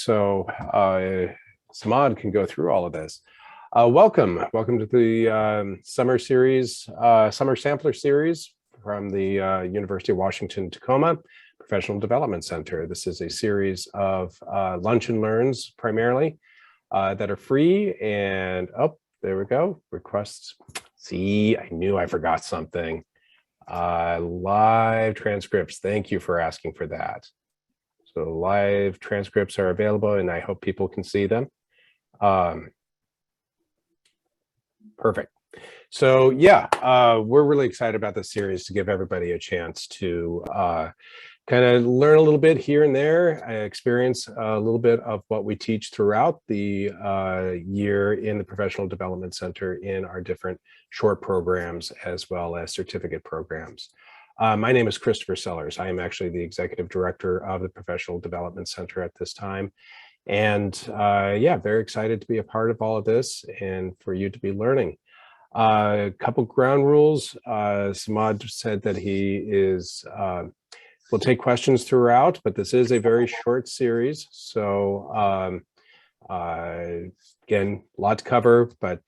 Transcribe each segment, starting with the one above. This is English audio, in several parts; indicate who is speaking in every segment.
Speaker 1: so Samad can go through all of this. Welcome to the summer series, summer sampler series from the University of Washington, Tacoma Professional Development Center. This is a series of lunch and learns primarily that are free, and oh, there we go, requests. See, I knew I forgot something. Live transcripts, thank you for asking for that. So live transcripts are available and I hope people can see them. Perfect. So yeah, we're really excited about this series to give everybody a chance to kind of learn a little bit here and there, experience a little bit of what we teach throughout the year in the Professional Development Center in our different short programs as well as certificate programs. My name is Christopher Sellers. I am actually the Executive Director of the Professional Development Center at this time. And yeah, very excited to be a part of all of this and for you to be learning. A couple ground rules. Samad said that he is, will take questions throughout, but this is a very short series. So again, a lot to cover, but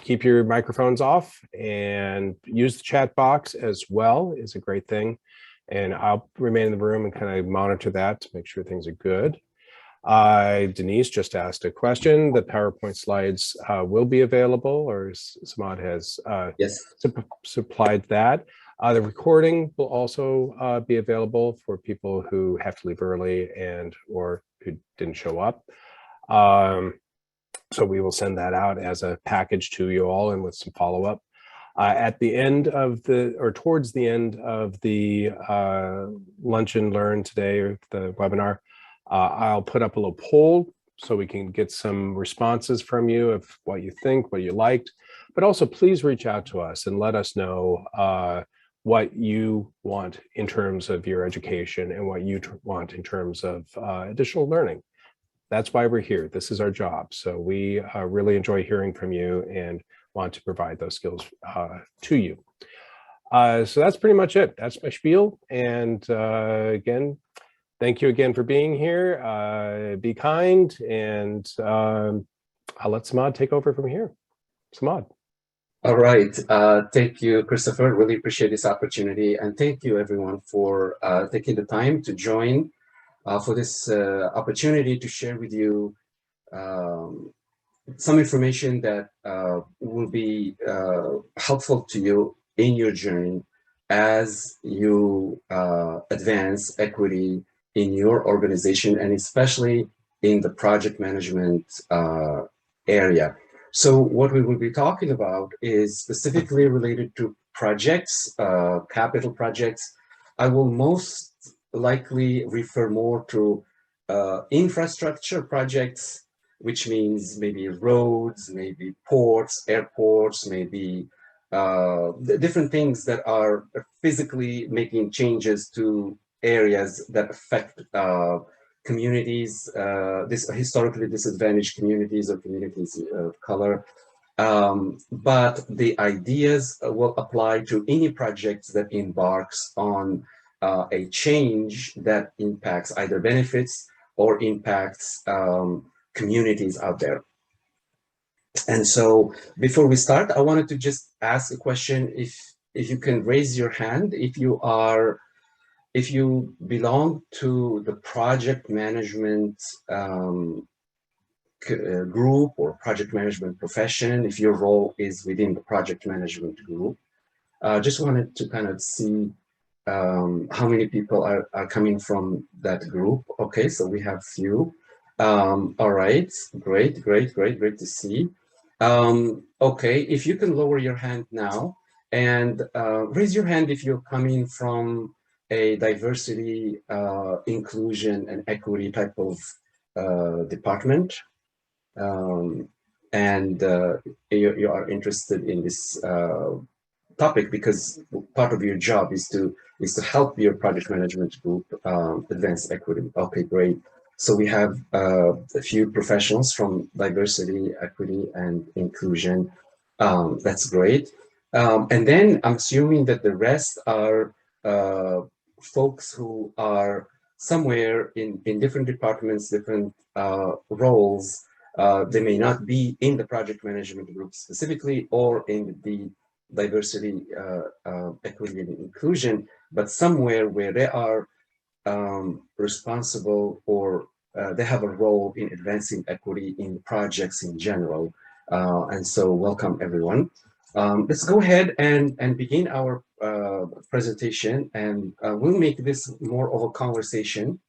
Speaker 1: keep your microphones off and use the chat box as well is a great thing. And I'll remain in the room and kind of monitor that to make sure things are good. Denise just asked a question. The PowerPoint slides will be available, or Samad has supplied that. The recording will also be available for people who have to leave early and or who didn't show up. So we will send that out as a package to you all and with some follow-up. At the end of the, or towards the end of the lunch and learn today, or the webinar, I'll put up a little poll so we can get some responses from you of what you think, what you liked, but also please reach out to us and let us know what you want in terms of your education and what you want in terms of additional learning. That's why we're here. This is our job. So we really enjoy hearing from you and want to provide those skills to you. So that's pretty much it. That's my spiel. And again, thank you again for being here. Be kind, and I'll let Samad take over from here. Samad.
Speaker 2: All right. Thank you, Christopher. Really appreciate this opportunity. And thank you, everyone, for taking the time to join for this opportunity to share with you some information that will be helpful to you in your journey as you advance equity in your organization, and especially in the project management area. So what we will be talking about is specifically related to projects, capital projects. I will most likely refer more to infrastructure projects, which means maybe roads, maybe ports, airports, maybe different things that are physically making changes to areas that affect communities, this historically disadvantaged communities or communities of color. But the ideas will apply to any projects that embarks on a change that impacts either benefits or impacts communities out there. And so before we start, I wanted to just ask a question. If you can raise your hand, if you belong to the project management group or project management profession, if your role is within the project management group, just wanted to kind of see how many people are coming from that group. Okay, so we have few. All right, great to see. Okay, if you can lower your hand now and raise your hand if you're coming from a diversity, inclusion, and equity type of department, and you are interested in this topic because part of your job is to help your project management group advance equity. Okay, great. So we have a few professionals from diversity, equity, and inclusion. That's great. And then I'm assuming that the rest are folks who are somewhere in different departments, different roles. They may not be in the project management group specifically or in the diversity, equity, and inclusion, but somewhere where they are responsible or they have a role in advancing equity in projects in general. And so welcome everyone. Let's go ahead and begin our presentation, and we'll make this more of a conversation.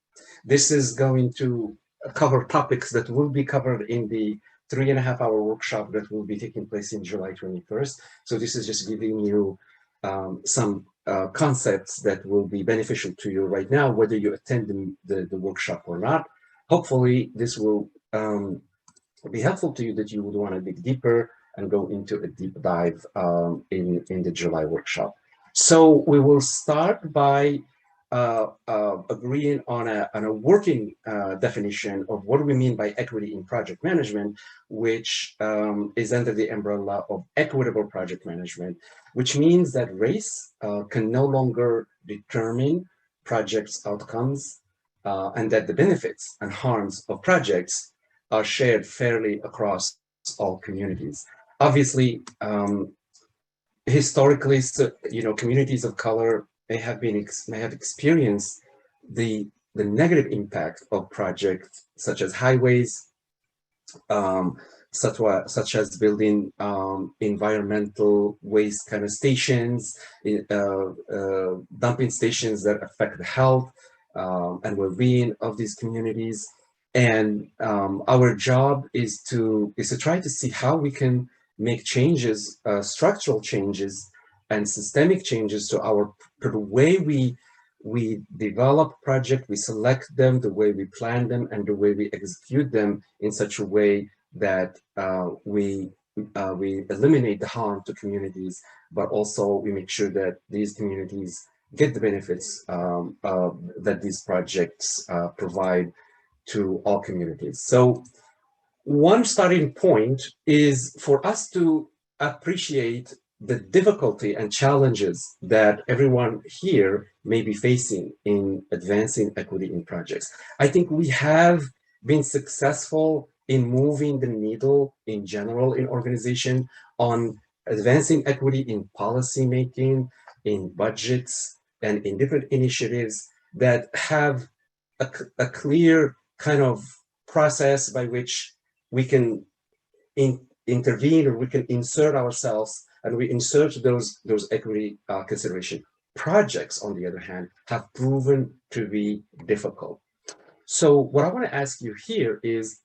Speaker 2: This is going to cover topics that will be covered in the 3.5-hour workshop that will be taking place in July 21st. So this is just giving you some concepts that will be beneficial to you right now, whether you attend the workshop or not. Hopefully this will be helpful to you, that you would want to dig deeper and go into a deep dive in the July workshop. So we will start by agreeing on a working definition of what we mean by equity in project management, which is under the umbrella of equitable project management, which means that race can no longer determine projects' outcomes, and that the benefits and harms of projects are shared fairly across all communities. Obviously, historically, communities of color may have experienced the negative impact of projects such as highways, such as building environmental waste kind of stations, dumping stations that affect the health and well-being of these communities. And our job is to try to see how we can make changes, structural changes and systemic changes to the way we develop projects, we select them, the way we plan them, and the way we execute them in such a way that we eliminate the harm to communities, but also we make sure that these communities get the benefits that these projects provide to all communities. So one starting point is for us to appreciate the difficulty and challenges that everyone here may be facing in advancing equity in projects. I think we have been successful in moving the needle in general in organization on advancing equity in policy making, in budgets, and in different initiatives that have a clear kind of process by which we can intervene, or we can insert ourselves, and we insert those equity consideration. Projects, on the other hand, have proven to be difficult. So what I want to ask you here is,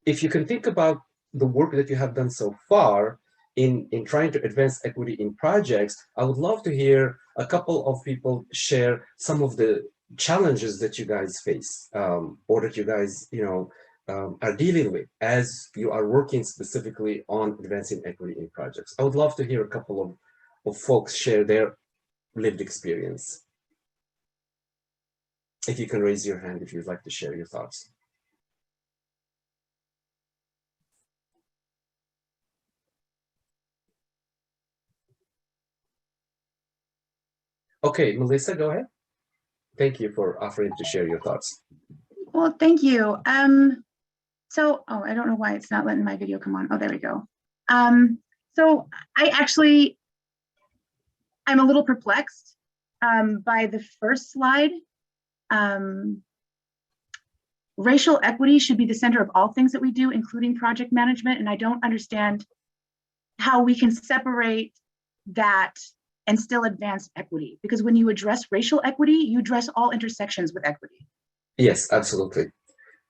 Speaker 2: if you can think about the work that you have done so far in trying to advance equity in projects, I would love to hear a couple of people share some of the challenges that you guys face, or that you guys, are dealing with as you are working specifically on advancing equity in projects. I would love to hear a couple of folks share their lived experience. If you can raise your hand if you'd like to share your thoughts. Okay, Melissa, go ahead. Thank you for offering to share your thoughts.
Speaker 3: Well, thank you. So, I don't know why it's not letting my video come on. Oh, there we go. So I'm a little perplexed by the first slide. Racial equity should be the center of all things that we do, including project management. And I don't understand how we can separate that and still advance equity. Because when you address racial equity, you address all intersections with equity.
Speaker 2: Yes, absolutely.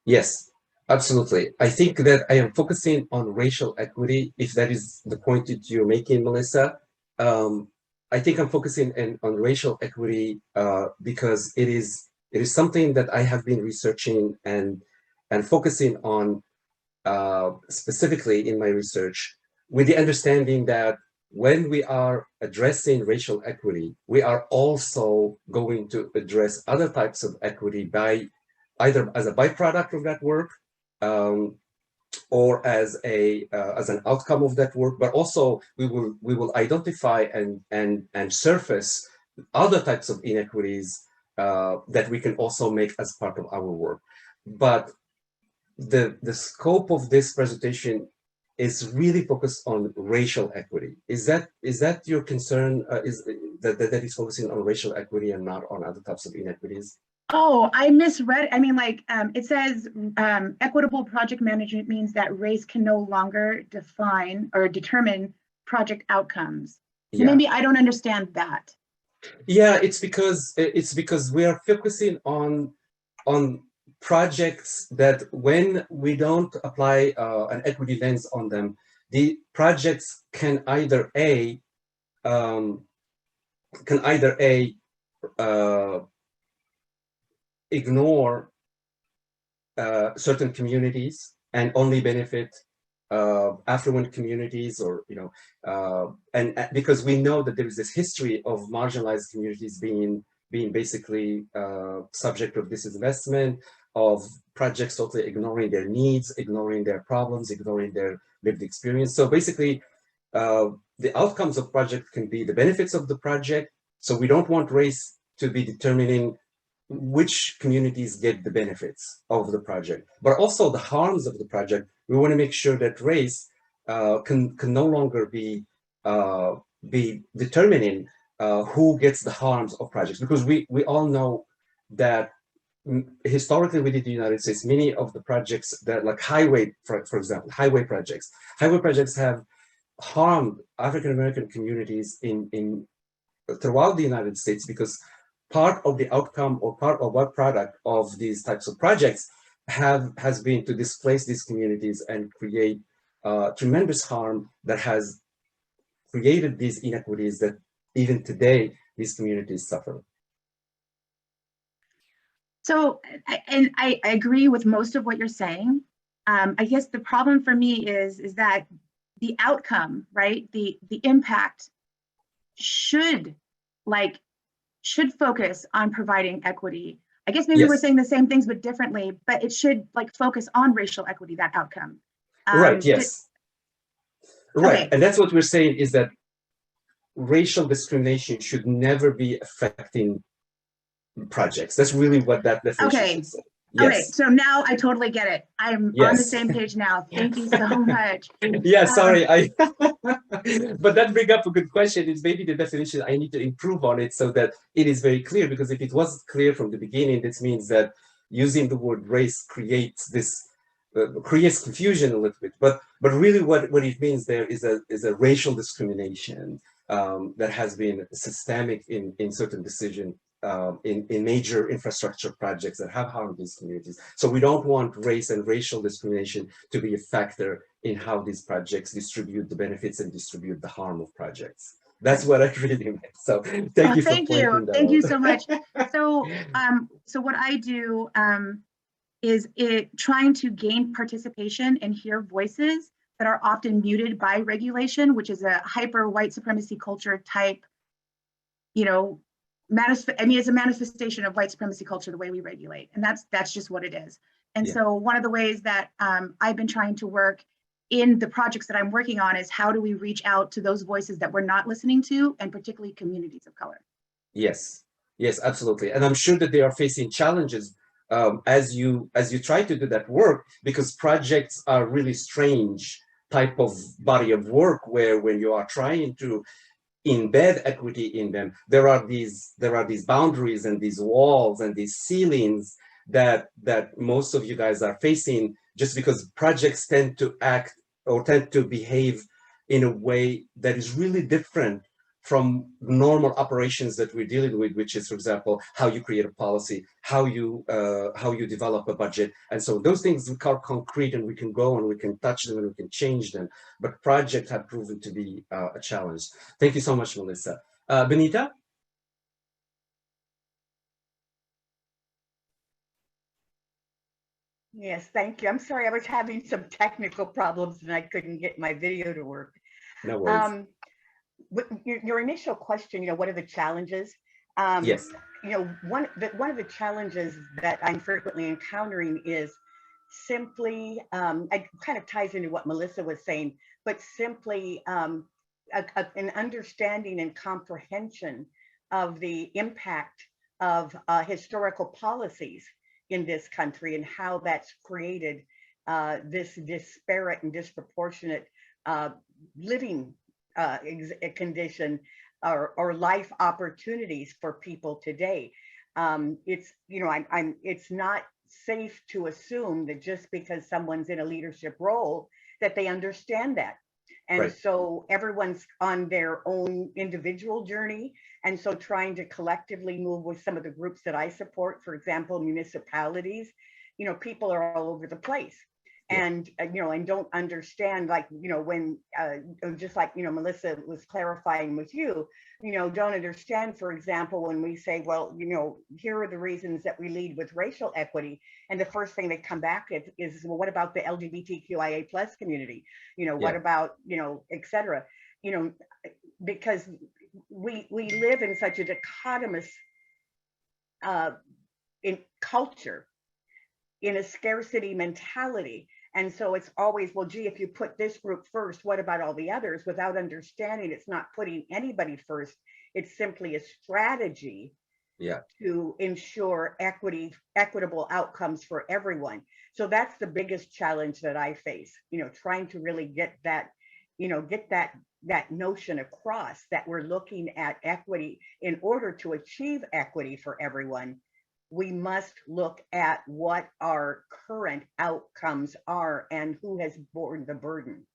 Speaker 2: Yes, absolutely. I think that I am focusing on racial equity, if that is the point that you're making, Melissa. I think I'm focusing on racial equity because it is something that I have been researching and focusing on specifically in my research, with the understanding that when we are addressing racial equity, we are also going to address other types of equity by either as a byproduct of that work, or as an outcome of that work, but also we will identify and surface other types of inequities that we can also make as part of our work. But the scope of this presentation is really focused on racial equity. Is that your concern? Is that is focusing on racial equity and not on other types of inequities?
Speaker 3: Oh, I misread. I mean, like it says equitable project management means that race can no longer define or determine project outcomes. So
Speaker 2: Yeah.
Speaker 3: maybe I don't understand that.
Speaker 2: Yeah, it's because we are focusing on projects that when we don't apply an equity lens on them, the projects can either ignore certain communities and only benefit affluent communities, or and because we know that there is this history of marginalized communities being basically subject of disinvestment, of projects totally ignoring their needs, ignoring their problems, ignoring their lived experience. So basically, the outcomes of project can be the benefits of the project. So we don't want race to be determining which communities get the benefits of the project, but also the harms of the project. We want to make sure that race can no longer be determining who gets the harms of projects, because we all know that historically within the United States, many of the projects that, like highway, for example, highway projects have harmed African American communities in throughout the United States, because part of the outcome or part of what product of these types of projects has been to displace these communities and create tremendous harm that has created these inequities that even today these communities suffer.
Speaker 3: So, and I agree with most of what you're saying. I guess the problem for me is that the outcome, right? The impact should focus on providing equity. I guess maybe we're saying the same things but differently, but it should focus on racial equity, that outcome.
Speaker 2: Right, yes. Right,
Speaker 3: okay.
Speaker 2: And that's what we're saying, is that racial discrimination should never be affecting projects. That's really what that definition should say.
Speaker 3: Yes. Okay, so now I totally get it. I'm on the same page now. Thank you so much.
Speaker 2: Yeah, sorry, but that brings up a good question. Is maybe the definition, I need to improve on it so that it is very clear, because if it was clear from the beginning, this means that using the word race creates this creates confusion a little bit. But really what it means there is a racial discrimination that has been systemic in certain decisions in major infrastructure projects that have harmed these communities. So we don't want race and racial discrimination to be a factor in how these projects distribute the benefits and distribute the harm of projects. That's what I really meant. So thank you for pointing that out.
Speaker 3: Thank you so much. So so what I do is trying to gain participation and hear voices that are often muted by regulation, which is a hyper white supremacy culture type, it's a manifestation of white supremacy culture, the way we regulate, and that's just what it is. And so one of the ways that I've been trying to work in the projects that I'm working on is how do we reach out to those voices that we're not listening to, and particularly communities of color.
Speaker 2: Yes, absolutely. And I'm sure that they are facing challenges as you try to do that work, because projects are really strange type of body of work, where when you are trying to embed equity in them, there are these boundaries and these walls and these ceilings that most of you guys are facing, just because projects tend to act or tend to behave in a way that is really different from normal operations that we're dealing with, which is, for example, how you create a policy, how you develop a budget. And so those things are concrete, and we can go and we can touch them and we can change them. But projects have proven to be a challenge. Thank you so much, Melissa. Benita?
Speaker 4: Yes, thank you. I'm sorry, I was having some technical problems and I couldn't get my video to work.
Speaker 2: No worries.
Speaker 4: Your initial question, what are the challenges?
Speaker 2: Yes.
Speaker 4: One of the challenges that I'm frequently encountering is simply, it kind of ties into what Melissa was saying, but simply an understanding and comprehension of the impact of historical policies in this country and how that's created this disparate and disproportionate living condition or life opportunities for people today. It's, you know, it's not safe to assume that just because someone's in a leadership role that they understand that. And
Speaker 2: Right.
Speaker 4: so everyone's on their own individual journey. And so trying to collectively move with some of the groups that I support, for example, municipalities, you know, people are all over the place.
Speaker 2: Yeah.
Speaker 4: And, you know, and don't understand, like, you know, when, just like, you know, Melissa was clarifying with you, you know, don't understand, for example, when we say, well, you know, here are the reasons that we lead with racial equity. And the first thing they come back with is, well, what about the LGBTQIA plus community? You know, what
Speaker 2: Yeah.
Speaker 4: about, you know, et cetera, you know, because we live in such a dichotomous in culture, in a scarcity mentality. And so it's always, well, gee, if you put this group first, what about all the others? Without understanding it's not putting anybody first. It's simply a strategy
Speaker 2: Yeah.
Speaker 4: to ensure equitable outcomes for everyone. So that's the biggest challenge that I face, you know, trying to really get that, you know, get that notion across that we're looking at equity. In order to achieve equity for everyone, we must look at what our current outcomes are and who has borne the burden.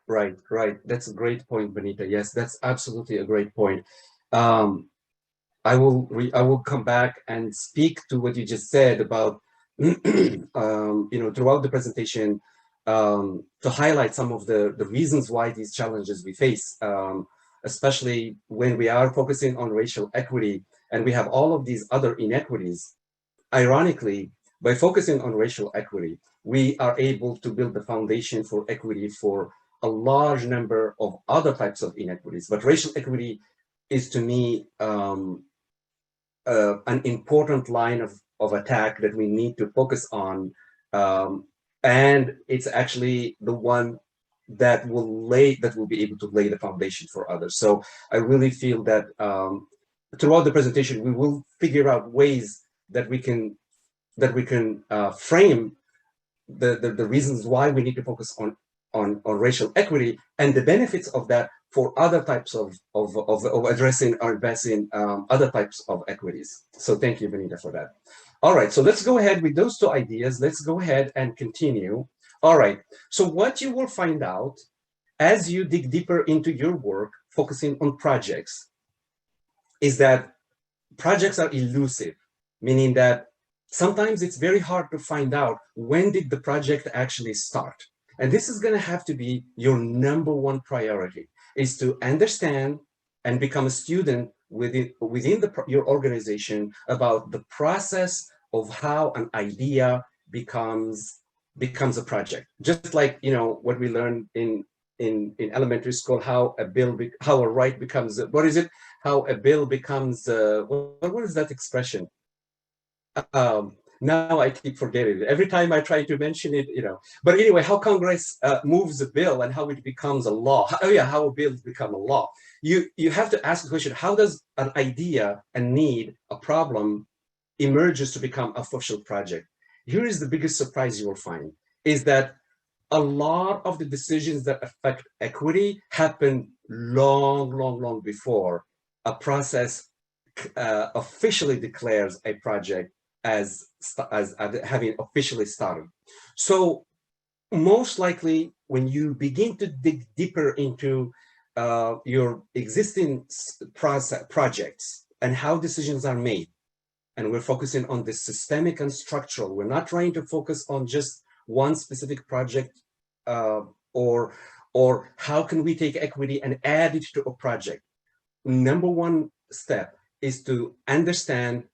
Speaker 2: Right, right. That's a great point, Benita. Yes, that's absolutely a great point. I will come back and speak to what you just said about you know, throughout the presentation, to highlight some of the reasons why these challenges we face, especially when we are focusing on racial equity and we have all of these other inequities. Ironically, by focusing on racial equity, we are able to build the foundation for equity for a large number of other types of inequities. But racial equity is, to me, an important line of attack that we need to focus on. And it's actually the one that will be able to lay the foundation for others. So I really feel that throughout the presentation, we will figure out ways that we can frame the reasons why we need to focus on racial equity and the benefits of that for other types of addressing or advancing other types of equities. So thank you, Benita, for that. All right, so let's go ahead with those two ideas. Let's go ahead and continue. All right, so what you will find out as you dig deeper into your work, focusing on projects, is that projects are elusive, meaning that sometimes it's very hard to find out when did the project actually start. And this is going to have to be your number one priority, is to understand and become a student within your organization about the process of how an idea becomes a project. Just like, you know, what we learned in elementary school, how a right becomes, what is it? How a bill becomes, what is that expression? Now I keep forgetting it. Every time I try to mention it, you know. But anyway, how Congress moves a bill and how it becomes a law. How a bill become a law. You have to ask the question, how does an idea, a need, a problem emerges to become a social project? Here is the biggest surprise you will find, is that a lot of the decisions that affect equity happen long before a process officially declares a project as having officially started. So most likely, when you begin to dig deeper into your existing projects and how decisions are made, and we're focusing on the systemic and structural, we're not trying to focus on just one specific project, or how can we take equity and add it to a project. Number one step is to understand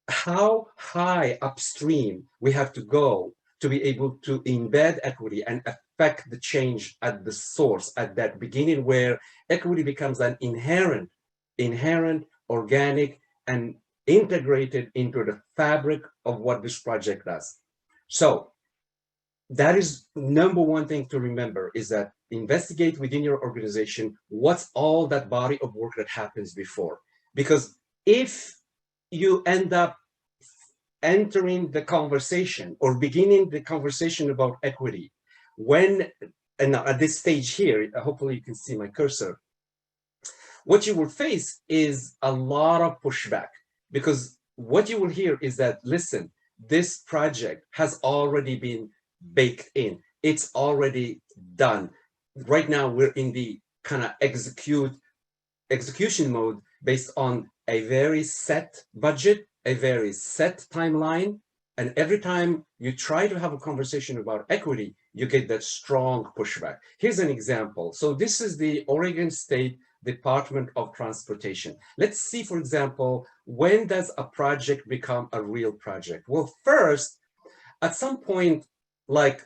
Speaker 2: how high upstream we have to go to be able to embed equity and affect the change at the source, at that beginning, where equity becomes an inherent, organic, and integrated into the fabric of what this project does. So that is number one thing to remember, is that investigate within your organization what's all that body of work that happens before. Because if you end up entering the conversation or beginning the conversation about equity, when, and at this stage here, hopefully you can see my cursor, what you will face is a lot of pushback, because what you will hear is that, listen, this project has already been baked in. It's already done. Right now, we're in the kind of execution mode based on a very set budget, a very set timeline. And every time you try to have a conversation about equity, you get that strong pushback. Here's an example. So this is the Oregon State Department of Transportation. Let's see, for example, when does a project become a real project? Well, first, at some point, like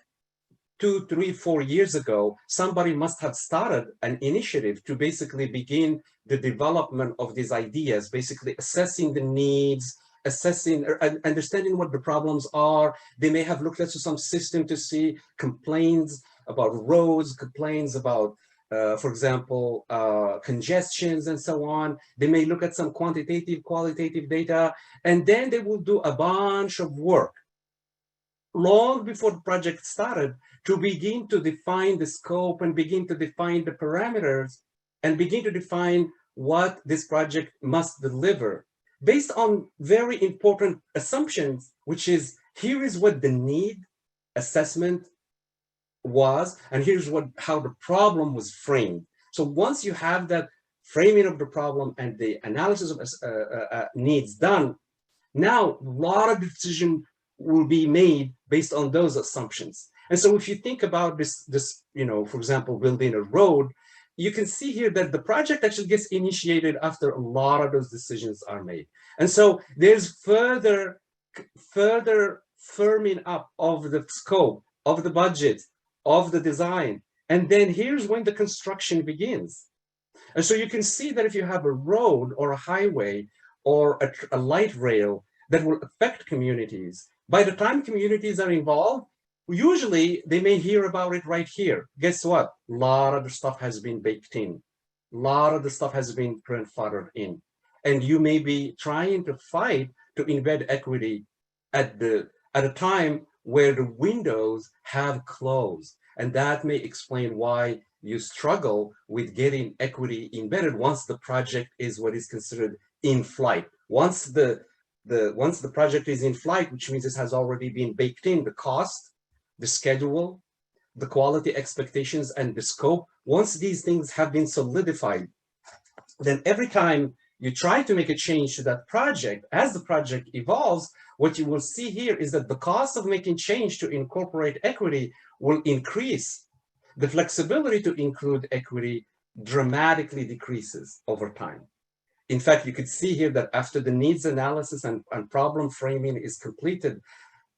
Speaker 2: 2, 3, 4 years ago, somebody must have started an initiative to basically begin the development of these ideas, basically assessing the needs, assessing or understanding what the problems are. They may have looked at some system to see complaints about roads, complaints about, for example, congestions and so on. They may look at some quantitative, qualitative data, and then they will do a bunch of work long before the project started to begin to define the scope and begin to define the parameters and begin to define what this project must deliver based on very important assumptions, which is, here is what the need assessment was, and here's how the problem was framed. So once you have that framing of the problem and the analysis of needs done, now a lot of decision will be made based on those assumptions. And so if you think about this, for example, building a road, you can see here that the project actually gets initiated after a lot of those decisions are made. And so there's further firming up of the scope, of the budget, of the design. And then here's when the construction begins. And so you can see that if you have a road or a highway or a light rail that will affect communities, by the time communities are involved, usually they may hear about it right here. Guess what? A lot of the stuff has been baked in. A lot of the stuff has been grandfathered in. And you may be trying to fight to embed equity at a time where the windows have closed. And that may explain why you struggle with getting equity embedded once the project is what is considered in flight. Once the project is in flight, which means it has already been baked in, the cost, the schedule, the quality expectations, and the scope, once these things have been solidified, then every time you try to make a change to that project, as the project evolves, what you will see here is that the cost of making change to incorporate equity will increase. The flexibility to include equity dramatically decreases over time. In fact, you could see here that after the needs analysis and problem framing is completed,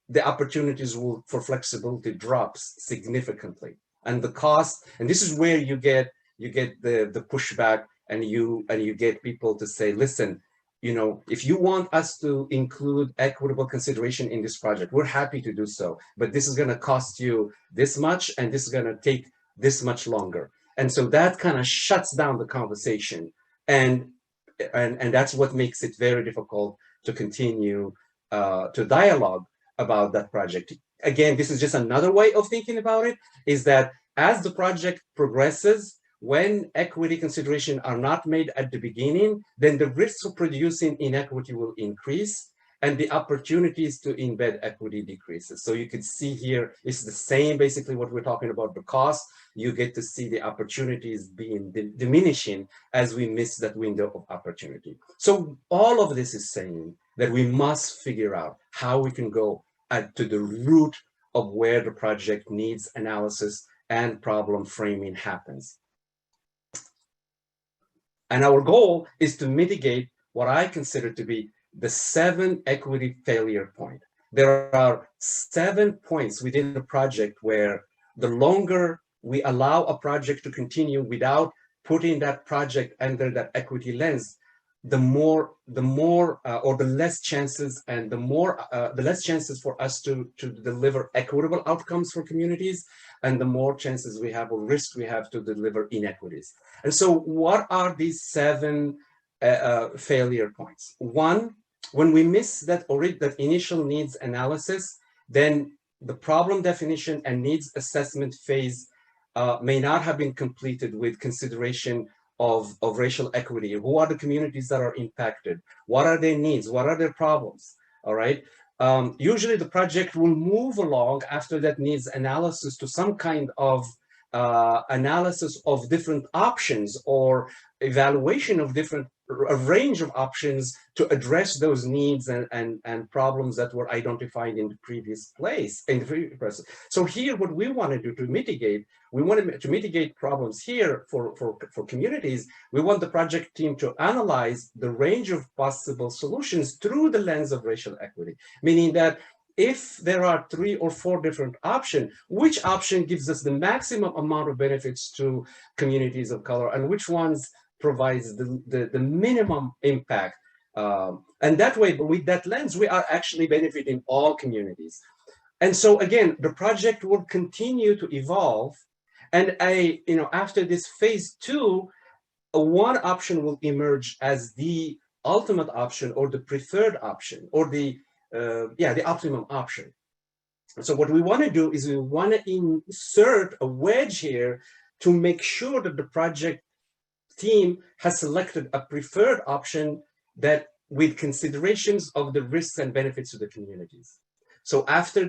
Speaker 2: the opportunities for flexibility drops significantly. And the cost, and this is where you get the pushback, and you get people to say, listen, if you want us to include equitable consideration in this project, we're happy to do so, but this is going to cost you this much, and this is going to take this much longer. And so that kind of shuts down the conversation. And that's what makes it very difficult to continue to dialogue about that project. Again, this is just another way of thinking about it, is that as the project progresses, when equity considerations are not made at the beginning, then the risks of producing inequity will increase and the opportunities to embed equity decreases. So you can see here, it's the same, basically what we're talking about, the cost. You get to see the opportunities being diminishing as we miss that window of opportunity. So all of this is saying that we must figure out how we can go to the root of where the project needs analysis and problem framing happens. And our goal is to mitigate what I consider to be the 7 equity failure points. There are 7 points within the project where the longer we allow a project to continue without putting that project under that equity lens, the less chances and the less chances for us to deliver equitable outcomes for communities, and the more chances we have, or risk we have, to deliver inequities. And so what are these 7 failure points? One when we miss that that initial needs analysis, then the problem definition and needs assessment phase may not have been completed with consideration of racial equity. Who are the communities that are impacted? What are their needs? What are their problems? All right. Usually the project will move along after that needs analysis to some kind of analysis of different options or evaluation of a range of options to address those needs and problems that were identified in the previous place, in the previous process. So here, what we want to do to mitigate, we want to mitigate problems here for communities. We want the project team to analyze the range of possible solutions through the lens of racial equity, meaning that if there are 3 or 4 different options, which option gives us the maximum amount of benefits to communities of color, and which ones provides the minimum impact? And that way, with that lens, we are actually benefiting all communities. And so again, the project will continue to evolve. And after this phase 2, one option will emerge as the ultimate option or the preferred option or the optimum option. So what we want to do is we want to insert a wedge here to make sure that the project team has selected a preferred option that with considerations of the risks and benefits to the communities. So after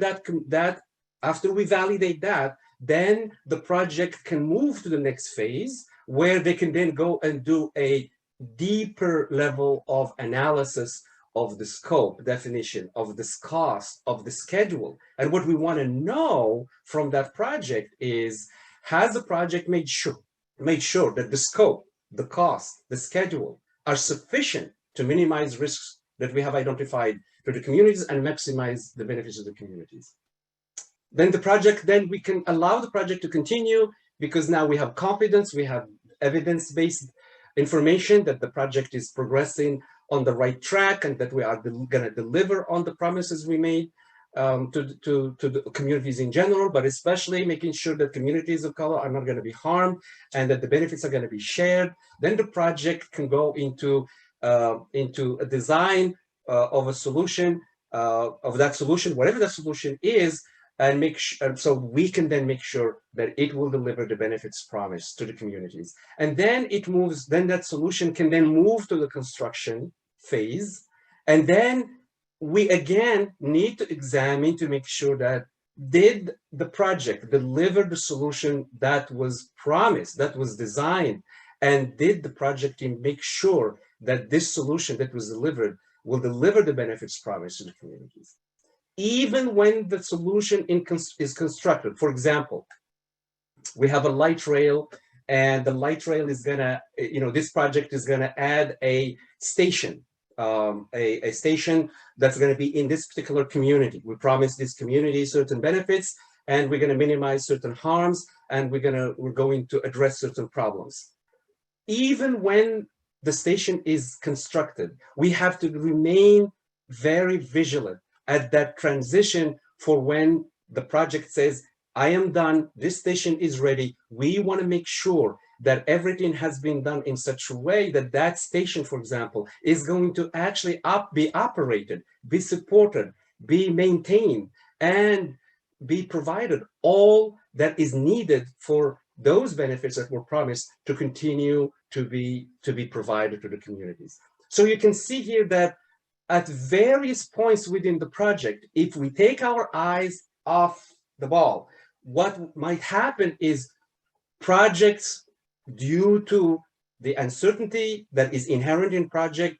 Speaker 2: after we validate that, then the project can move to the next phase where they can then go and do a deeper level of analysis of the scope, definition, of this cost, of the schedule. And what we want to know from that project is, has the project made sure that the scope, the cost, the schedule are sufficient to minimize risks that we have identified for the communities and maximize the benefits of the communities? Then we can allow the project to continue, because now we have confidence, we have evidence-based information that the project is progressing on the right track and that we are going to deliver on the promises we made to the communities in general, but especially making sure that communities of color are not going to be harmed and that the benefits are going to be shared. Then the project can go into a design of a solution, of that solution, whatever that solution is, and so we can then make sure that it will deliver the benefits promised to the communities. And then then that solution can then move to the construction phase. And then we again need to examine to make sure that did the project deliver the solution that was promised, that was designed, and did the project team make sure that this solution that was delivered will deliver the benefits promised to the communities, even when the solution is constructed. For example, we have a light rail, and the light rail is gonna, this project is gonna add a station, a station that's going to be in this particular community. We promise this community certain benefits, and we're going to minimize certain harms, and we're going to address certain problems. Even when the station is constructed, we have to remain very vigilant at that transition for when the project says, I am done, this station is ready. We want to make sure that everything has been done in such a way that that station, for example, is going to actually be operated, be supported, be maintained, and be provided all that is needed for those benefits that were promised to continue to be provided to the communities. So you can see here that at various points within the project, if we take our eyes off the ball, what might happen is projects, due to the uncertainty that is inherent in project,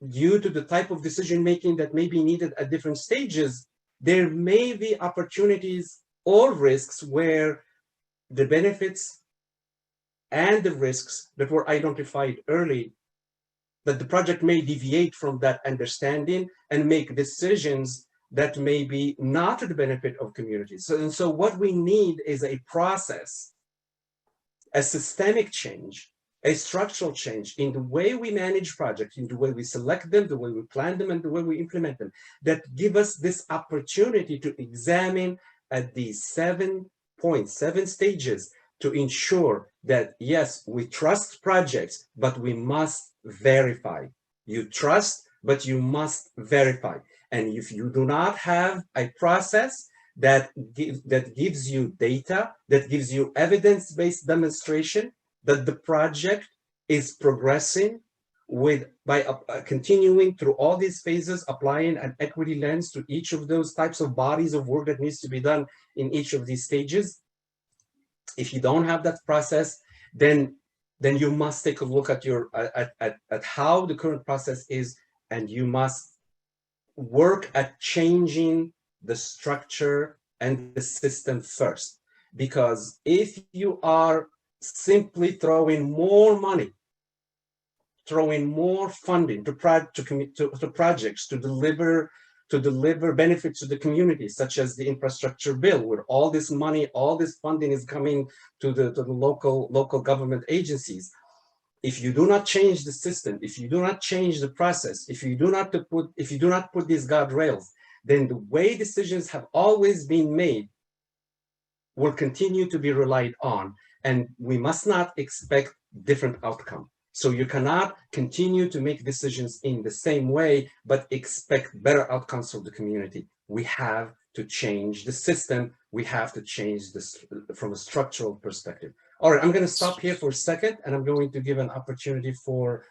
Speaker 2: due to the type of decision making that may be needed at different stages, there may be opportunities or risks where the benefits and the risks that were identified early, that the project may deviate from that understanding and make decisions that may be not to the benefit of communities. So what we need is a process, a systemic change, a structural change in the way we manage projects, in the way we select them, the way we plan them, and the way we implement them, that give us this opportunity to examine at these 7 points, 7 stages, to ensure that, yes, we trust projects, but we must verify. You trust but you must verify. And if you do not have a process that gives you data, that gives you evidence-based demonstration that the project is progressing by continuing through all these phases, applying an equity lens to each of those types of bodies of work that needs to be done in each of these stages. If you don't have that process, then you must take a look at your at how the current process is, and you must work at changing the structure and the system first. Because if you are simply throwing more money, throwing more funding to projects to deliver benefits to the community, such as the infrastructure bill, where all this money, all this funding is coming to the local government agencies. If you do not change the system, if you do not change the process, if you do not put these guardrails, then the way decisions have always been made will continue to be relied on, and we must not expect different outcome. So you cannot continue to make decisions in the same way, but expect better outcomes for the community. We have to change the system. We have to change this from a structural perspective. All right, I'm going to stop here for a second, and I'm going to give an opportunity for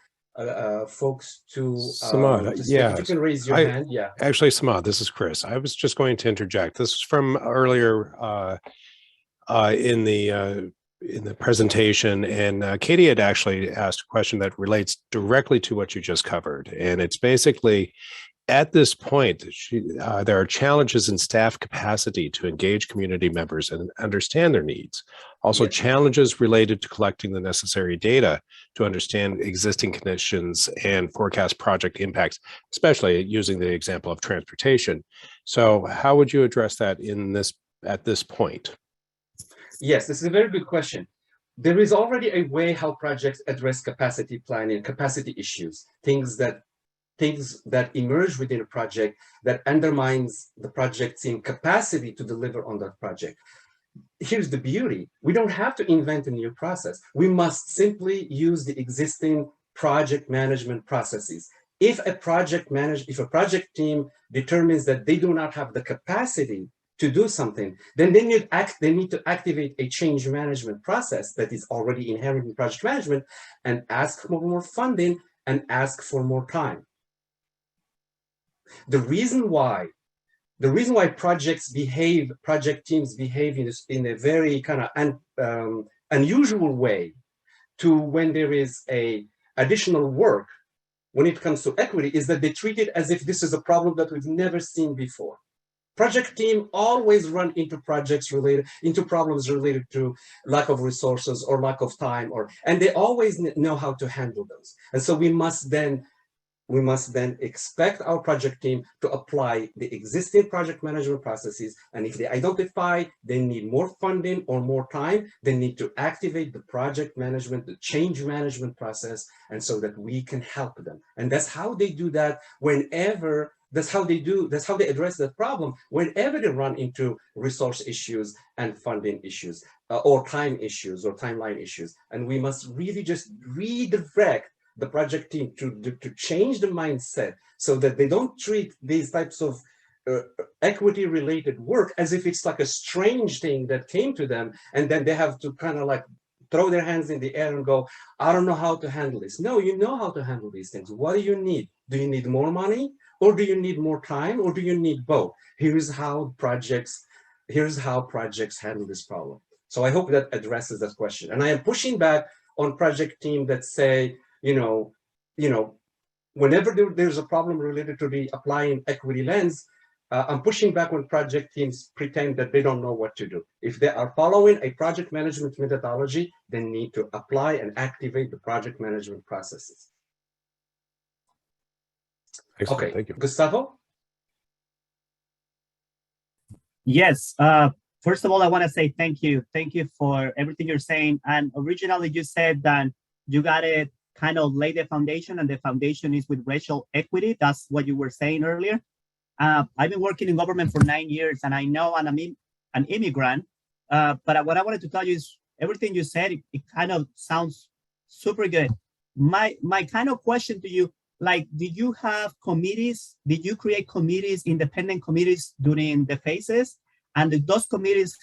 Speaker 2: folks to
Speaker 1: Samad,
Speaker 2: speak.
Speaker 1: yeah.
Speaker 2: If you can raise your hand. Yeah.
Speaker 1: Actually, Samad, this is Chris. I was just going to interject. This is from earlier in the presentation, and Katie had actually asked a question that relates directly to what you just covered, and it's basically, at this point, there are challenges in staff capacity to engage community members and understand their needs. Also,
Speaker 2: Yes.
Speaker 1: challenges related to collecting the necessary data to understand existing conditions and forecast project impacts, especially using the example of transportation. So how would you address that at this point?
Speaker 2: Yes, this is a very good question. There is already a way how projects address capacity planning, capacity issues, things that emerge within a project that undermines the project team capacity to deliver on that project. Here's the beauty. We don't have to invent a new process. We must simply use the existing project management processes. If a project team determines that they do not have the capacity to do something, then they need to activate a change management process that is already inherent in project management, and ask for more funding and ask for more time. The reason why project teams behave in a very kind of unusual way to when there is a additional work when it comes to equity is that they treat it as if this is a problem that we've never seen before. Project team always run into problems related to lack of resources or lack of time, and they always know how to handle those. And so we must then expect our project team to apply the existing project management processes. And if they identify they need more funding or more time, they need to activate the project management, the change management process, and so that we can help them. And that's how they do that that's how they address that problem whenever they run into resource issues and funding issues or time issues or timeline issues. And we must really just redirect the project team to change the mindset so that they don't treat these types of equity related work as if it's like a strange thing that came to them, and then they have to kind of like throw their hands in the air and go, I don't know how to handle this. No, you know how to handle these things. What do you need? Do you need more money, or do you need more time, or do you need both? Here's how projects handle this problem. So I hope that addresses that question. And I am pushing back on project team that say, whenever there's a problem related to the applying equity lens, I'm pushing back when project teams pretend that they don't know what to do. If they are following a project management methodology, they need to apply and activate the project management processes.
Speaker 1: Excellent.
Speaker 2: Okay,
Speaker 1: Thank you.
Speaker 2: Gustavo?
Speaker 5: Yes. First of all, I want to say thank you. Thank you for everything you're saying. And originally you said that you got to kind of lay the foundation, and the foundation is with racial equity. That's what you were saying earlier. I've been working in government for 9 years, and I know I'm an immigrant. But what I wanted to tell you is everything you said, it kind of sounds super good. My kind of question to you, like, did you have committees? Did you create committees, independent committees during the phases? And did those committees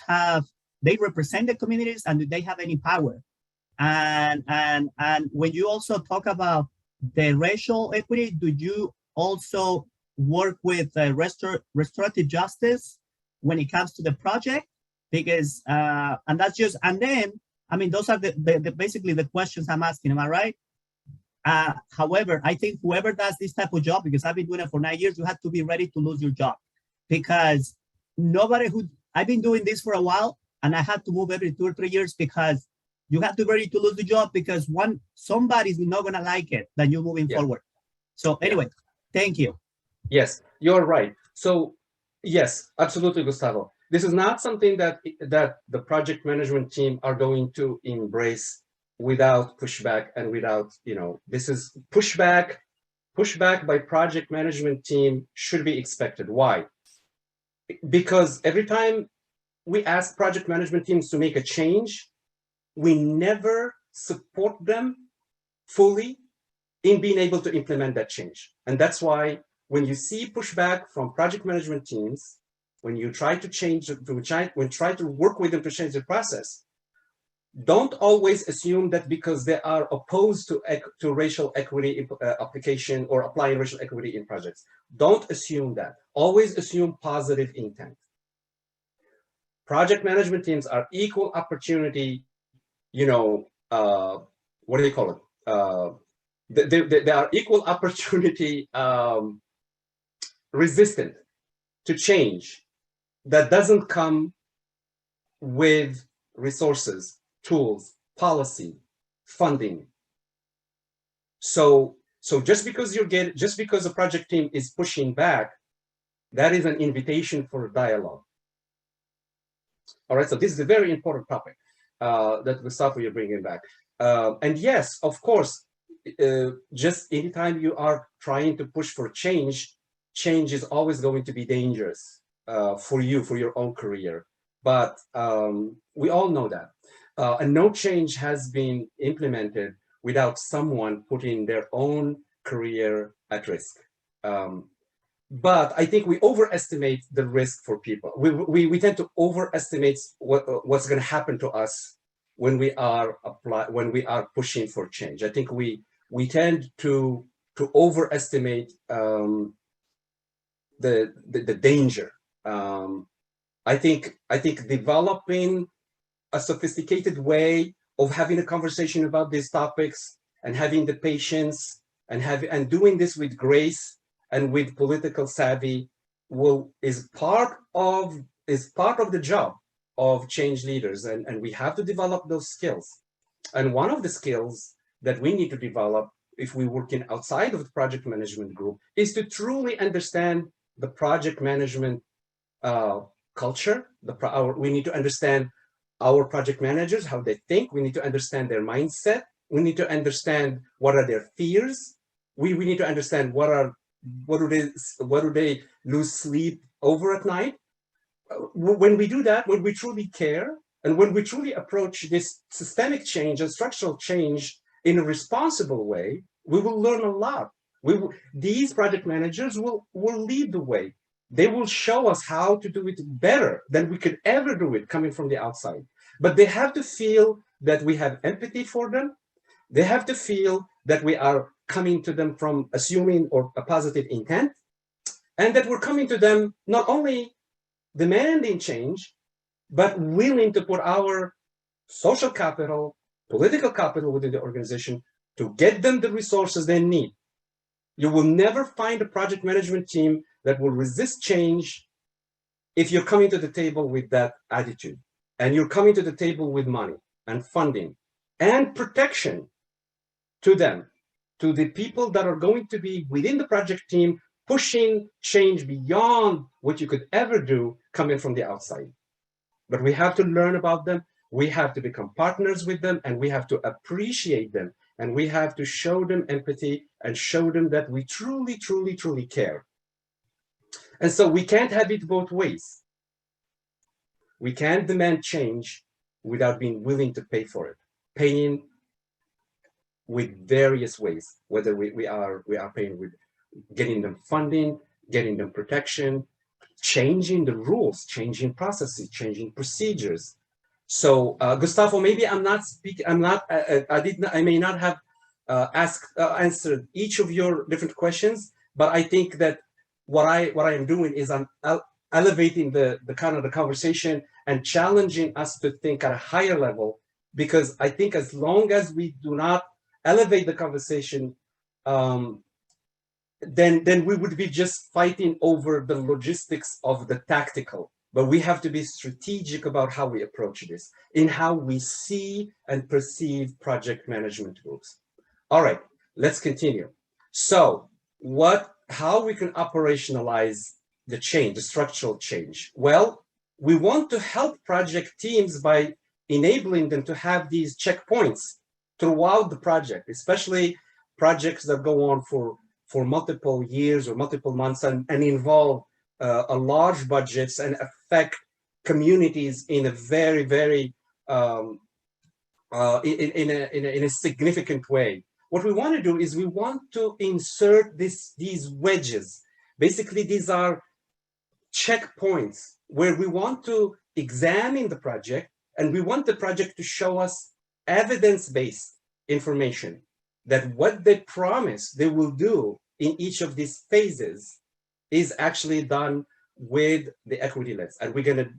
Speaker 5: they represent the communities, and do they have any power? And when you also talk about the racial equity, do you also work with restorative justice when it comes to the project? Because and that's just, and then I mean, those are the basically the questions I'm asking. Am I right? However, I think whoever does this type of job, because I've been doing it for 9 years, you have to be ready to lose your job, because I've been doing this for a while, and I had to move every 2 or 3 years, because you have to be ready to lose the job, because somebody's not gonna like it that you're moving forward. So anyway, thank you.
Speaker 2: Yes, you're right. So yes, absolutely, Gustavo. This is not something that the project management team are going to embrace without pushback and without, this is pushback by project management team should be expected. Why? Because every time we ask project management teams to make a change, we never support them fully in being able to implement that change. And that's why when you see pushback from project management teams, when you try to try to work with them to change the process, don't always assume that because they are opposed to racial equity application or applying racial equity in projects. Don't assume that. Always assume positive intent. Project management teams are equal opportunity, what do you call it? They are equal opportunity resistant to change that doesn't come with resources, tools, policy, funding. So just because the project team is pushing back, that is an invitation for dialogue. All right, so this is a very important topic that Gustavo, you're bringing back. And yes, of course, just anytime you are trying to push for change is always going to be dangerous for you, for your own career. But we all know that. And no change has been implemented without someone putting their own career at risk. But I think we overestimate the risk for people. We tend to overestimate what's going to happen to us when we are pushing for change. I think we tend to overestimate the danger. I think developing a sophisticated way of having a conversation about these topics and having the patience and doing this with grace and with political savvy is part of the job of change leaders, and we have to develop those skills. And one of the skills that we need to develop if we're working outside of the project management group is to truly understand the project management culture. We need to understand our project managers, how they think. We need to understand their mindset. We need to understand what are their fears. We need to understand what do they lose sleep over at night. When we do that, when we truly care, and when we truly approach this systemic change and structural change in a responsible way, we will learn a lot. These project managers will lead the way. They will show us how to do it better than we could ever do it coming from the outside. But they have to feel that we have empathy for them. They have to feel that we are coming to them from assuming or a positive intent, and that we're coming to them not only demanding change, but willing to put our social capital, political capital within the organization to get them the resources they need. You will never find a project management team that will resist change if you're coming to the table with that attitude, and you're coming to the table with money and funding and protection to them, to the people that are going to be within the project team, pushing change beyond what you could ever do coming from the outside. But we have to learn about them. We have to become partners with them, and we have to appreciate them, and we have to show them empathy and show them that we truly, truly, truly care. And so we can't have it both ways. We can't demand change without being willing to pay for it, paying with various ways, whether we are paying with getting them funding, getting them protection, changing the rules, changing processes, changing procedures. So Gustavo, maybe I'm not speaking, I may not have answered each of your different questions, but I think that what I am doing is I'm elevating the kind of the conversation and challenging us to think at a higher level, because I think as long as we do not elevate the conversation, then we would be just fighting over the logistics of the tactical. But we have to be strategic about how we approach this, in how we see and perceive project management groups. All right, let's continue. So how we can operationalize the change, the structural change? Well, we want to help project teams by enabling them to have these checkpoints throughout the project, especially projects that go on for multiple years or multiple months and involve a large budgets and affect communities in a very, very in a significant way. What we want to do is we want to insert these wedges. Basically, these are checkpoints where we want to examine the project, and we want the project to show us evidence-based information that what they promise they will do in each of these phases is actually done with the equity lens. And we're going to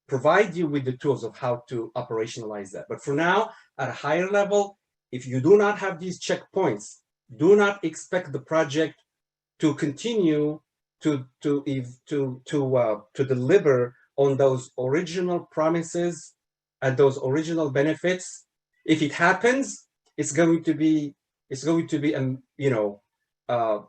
Speaker 2: provide you with the tools of how to operationalize that. But for now, at a higher level, if you do not have these checkpoints, do not expect the project to continue to deliver on those original promises and those original benefits. If it happens, it's going to be a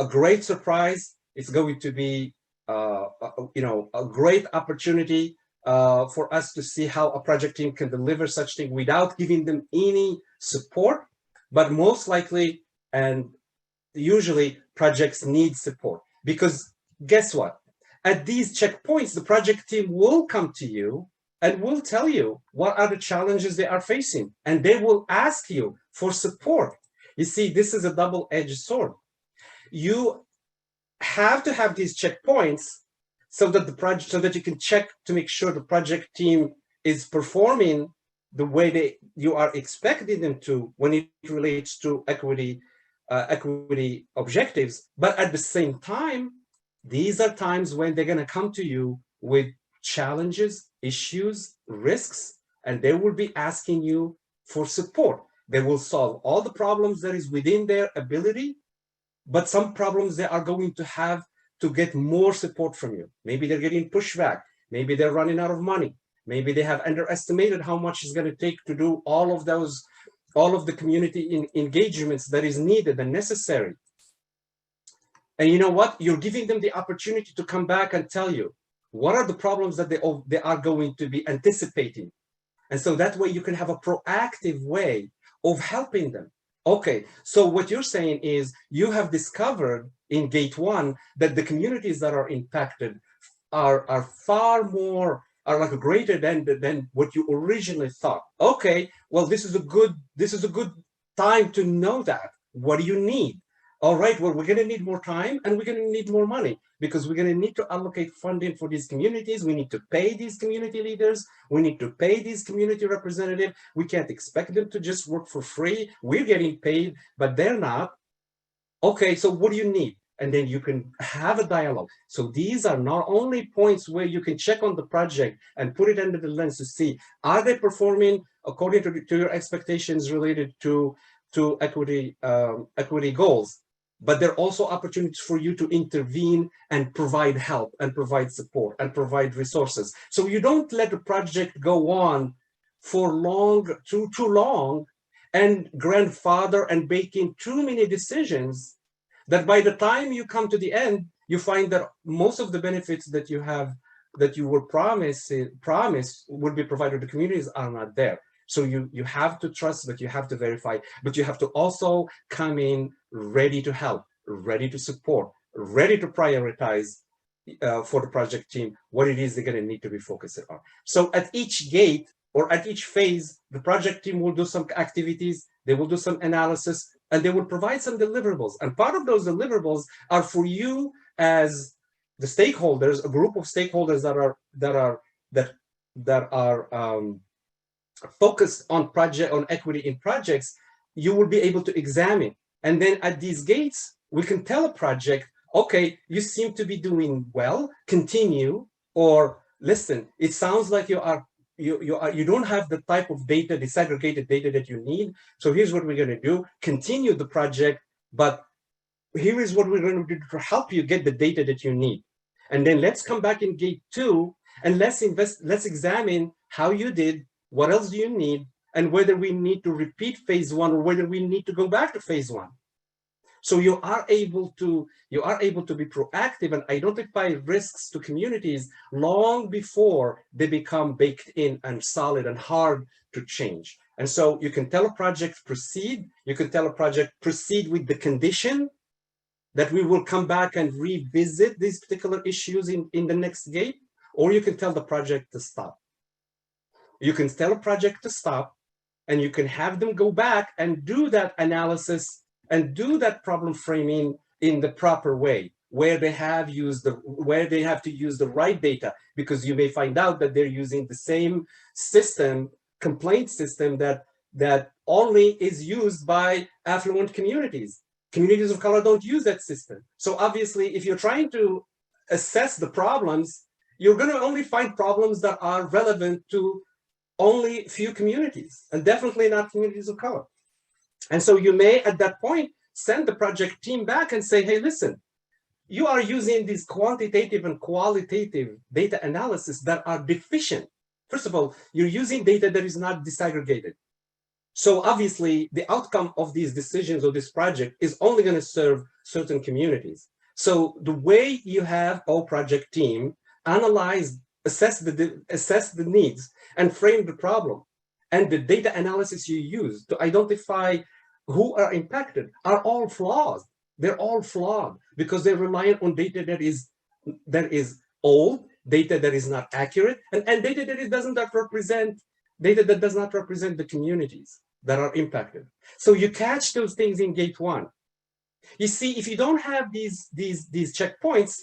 Speaker 2: great surprise. It's going to be a great opportunity for us to see how a project team can deliver such thing without giving them any support. But most likely, and usually, projects need support, because guess what? At these checkpoints, the project team will come to you and will tell you what are the challenges they are facing, and they will ask you for support. You see, this is a double-edged sword. You have to have these checkpoints so that you can check to make sure the project team is performing the way you are expecting them to when it relates to equity objectives. But at the same time, these are times when they're going to come to you with challenges, issues, risks, and they will be asking you for support. They will solve all the problems that is within their ability, but some problems they are going to have to get more support from you. Maybe they're getting pushback. Maybe they're running out of money. Maybe they have underestimated how much it's going to take to do all of the community engagements that is needed and necessary. And you know what? You're giving them the opportunity to come back and tell you what are the problems that they are going to be anticipating. And so that way you can have a proactive way of helping them. Okay, so what you're saying is you have discovered in Gate 1 that the communities that are impacted are far more, are like greater than what you originally thought. Okay, well, this is a good time to know that. What do you need? All right, well, we're going to need more time and we're going to need more money, because we're going to need to allocate funding for these communities. We need to pay these community leaders. We need to pay these community representatives. We can't expect them to just work for free. We're getting paid, but they're not. Okay, so what do you need? And then you can have a dialogue. So these are not only points where you can check on the project and put it under the lens to see, are they performing according to your expectations related to equity goals? But there are also opportunities for you to intervene and provide help and provide support and provide resources. So you don't let the project go on for too long and grandfather and bake in too many decisions that by the time you come to the end, you find that most of the benefits that you were promised would be provided to communities are not there. So you have to trust, but you have to verify, but you have to also come in ready to help, ready to support, ready to prioritize, for the project team what it is they're going to need to be focused on. So at each gate or at each phase, the project team will do some activities, they will do some analysis, and they will provide some deliverables. And part of those deliverables are for you as the stakeholders, a group of stakeholders that are focused on equity in projects. You will be able to examine, and then at these gates, we can tell a project, okay, you seem to be doing well, continue, or listen, it sounds like you don't have the type of data, disaggregated data that you need. So here's what we're going to do: continue the project, but here is what we're going to do to help you get the data that you need. And then let's come back in gate 2 and let's examine how you did, what else do you need, and whether we need to repeat phase 1 or whether we need to go back to phase 1. So you are able to be proactive and identify risks to communities long before they become baked in and solid and hard to change. And so you can tell a project proceed. You can tell a project proceed with the condition that we will come back and revisit these particular issues in the next gate, or you can tell the project to stop. You can tell a project to stop, and you can have them go back and do that analysis and do that problem framing in the proper way, where they have to use the right data, because you may find out that they're using the same system, complaint system that only is used by affluent communities. Communities of color don't use that system. So obviously, if you're trying to assess the problems, you're going to only find problems that are relevant to only few communities, and definitely not communities of color. And so you may, at that point, send the project team back and say, hey, listen, you are using these quantitative and qualitative data analysis that are deficient. First of all, you're using data that is not disaggregated. So obviously, the outcome of these decisions or this project is only going to serve certain communities. So the way you have all project team analyze, assess the needs, and frame the problem, and the data analysis you use to identify who are impacted are all flawed. They're all flawed because they're reliant on data that is old, data that is not accurate, and data that does not represent the communities that are impacted. So you catch those things in gate 1. You see, if you don't have these checkpoints,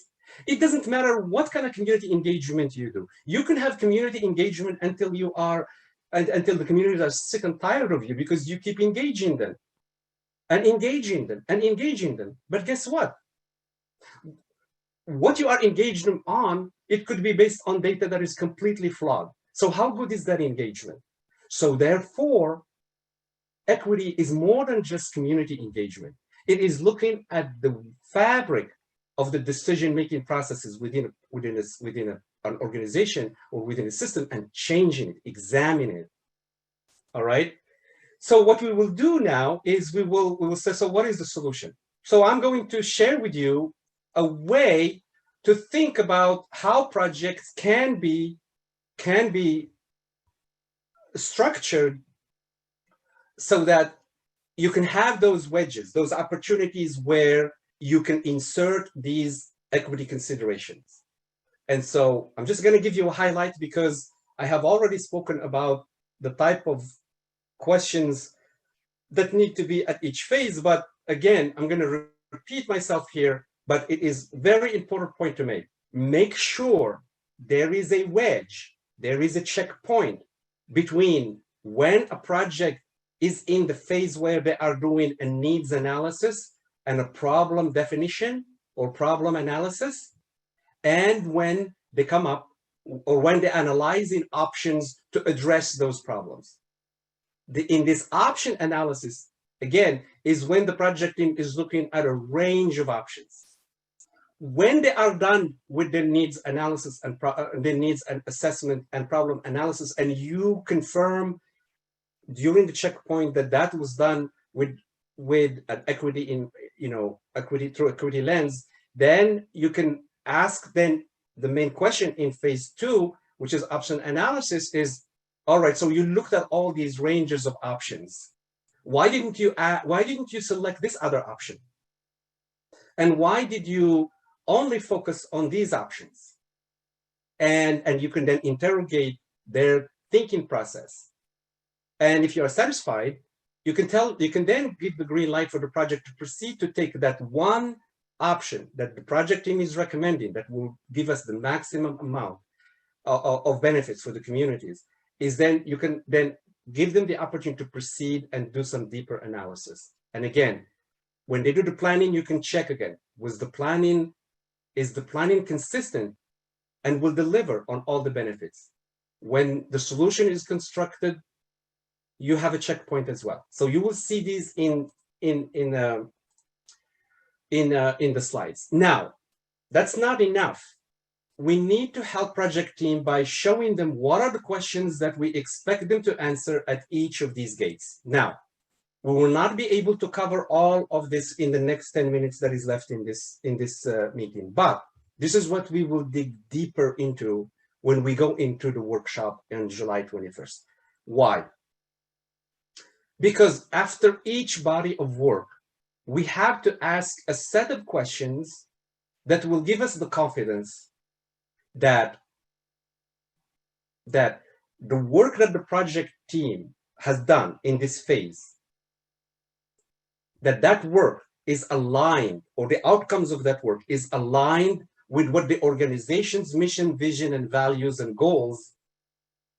Speaker 2: it doesn't matter what kind of community engagement you do. You can have community engagement until the communities are sick and tired of you because you keep engaging them and engaging them and engaging them. But guess what? What you are engaged them on, it could be based on data that is completely flawed. So how good is that engagement? So therefore, equity is more than just community engagement. It is looking at the fabric of the decision-making processes within an organization or within a system and changing it, examining it. All right. So what we will do now is we will say, so what is the solution? So I'm going to share with you a way to think about how projects can be structured so that you can have those wedges, those opportunities where you can insert these equity considerations. And so I'm just going to give you a highlight because I have already spoken about the type of questions that need to be at each phase. But again, I'm going to repeat myself here, but it is a very important point to make. Make sure there is a wedge, there is a checkpoint between when a project is in the phase where they are doing a needs analysis and a problem definition or problem analysis, and when they come up or when they're analyzing options to address those problems. In this option analysis, again, is when the project team is looking at a range of options. When they are done with their needs analysis and their needs and assessment and problem analysis, and you confirm during the checkpoint that was done with an equity in, equity through equity lens, then you can ask then the main question in phase 2, which is option analysis, is, all right, so you looked at all these ranges of options. Why didn't you select this other option? And why did you only focus on these options. And you can then interrogate their thinking process. And if you are satisfied, you can then give the green light for the project to proceed to take that one option that the project team is recommending that will give us the maximum amount of benefits for the communities. Is then you can then give them the opportunity to proceed and do some deeper analysis. And again, when they do the planning, you can check again, is the planning consistent and will deliver on all the benefits? When the solution is constructed, you have a checkpoint as well. So you will see these in the slides. Now, that's not enough. We need to help project team by showing them what are the questions that we expect them to answer at each of these gates. Now, we will not be able to cover all of this in the next 10 minutes that is left in this meeting, but this is what we will dig deeper into when we go into the workshop on July 21st. Why? Because after each body of work, we have to ask a set of questions that will give us the confidence that the work that the project team has done in this phase, that work is aligned, or the outcomes of that work is aligned with what the organization's mission, vision, and values and goals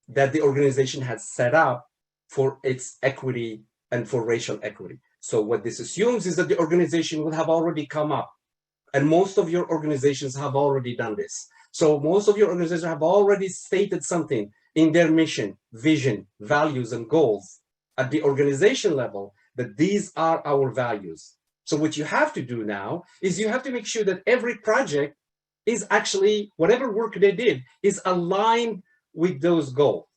Speaker 2: that the organization has set up for its equity and for racial equity. So what this assumes is that the organization will have already come up, and most of your organizations have already done this. So most of your organizations have already stated something in their mission, vision, values, and goals at the organization level that these are our values. So what you have to do now is you have to make sure that every project is actually, whatever work they did, is aligned with those goals.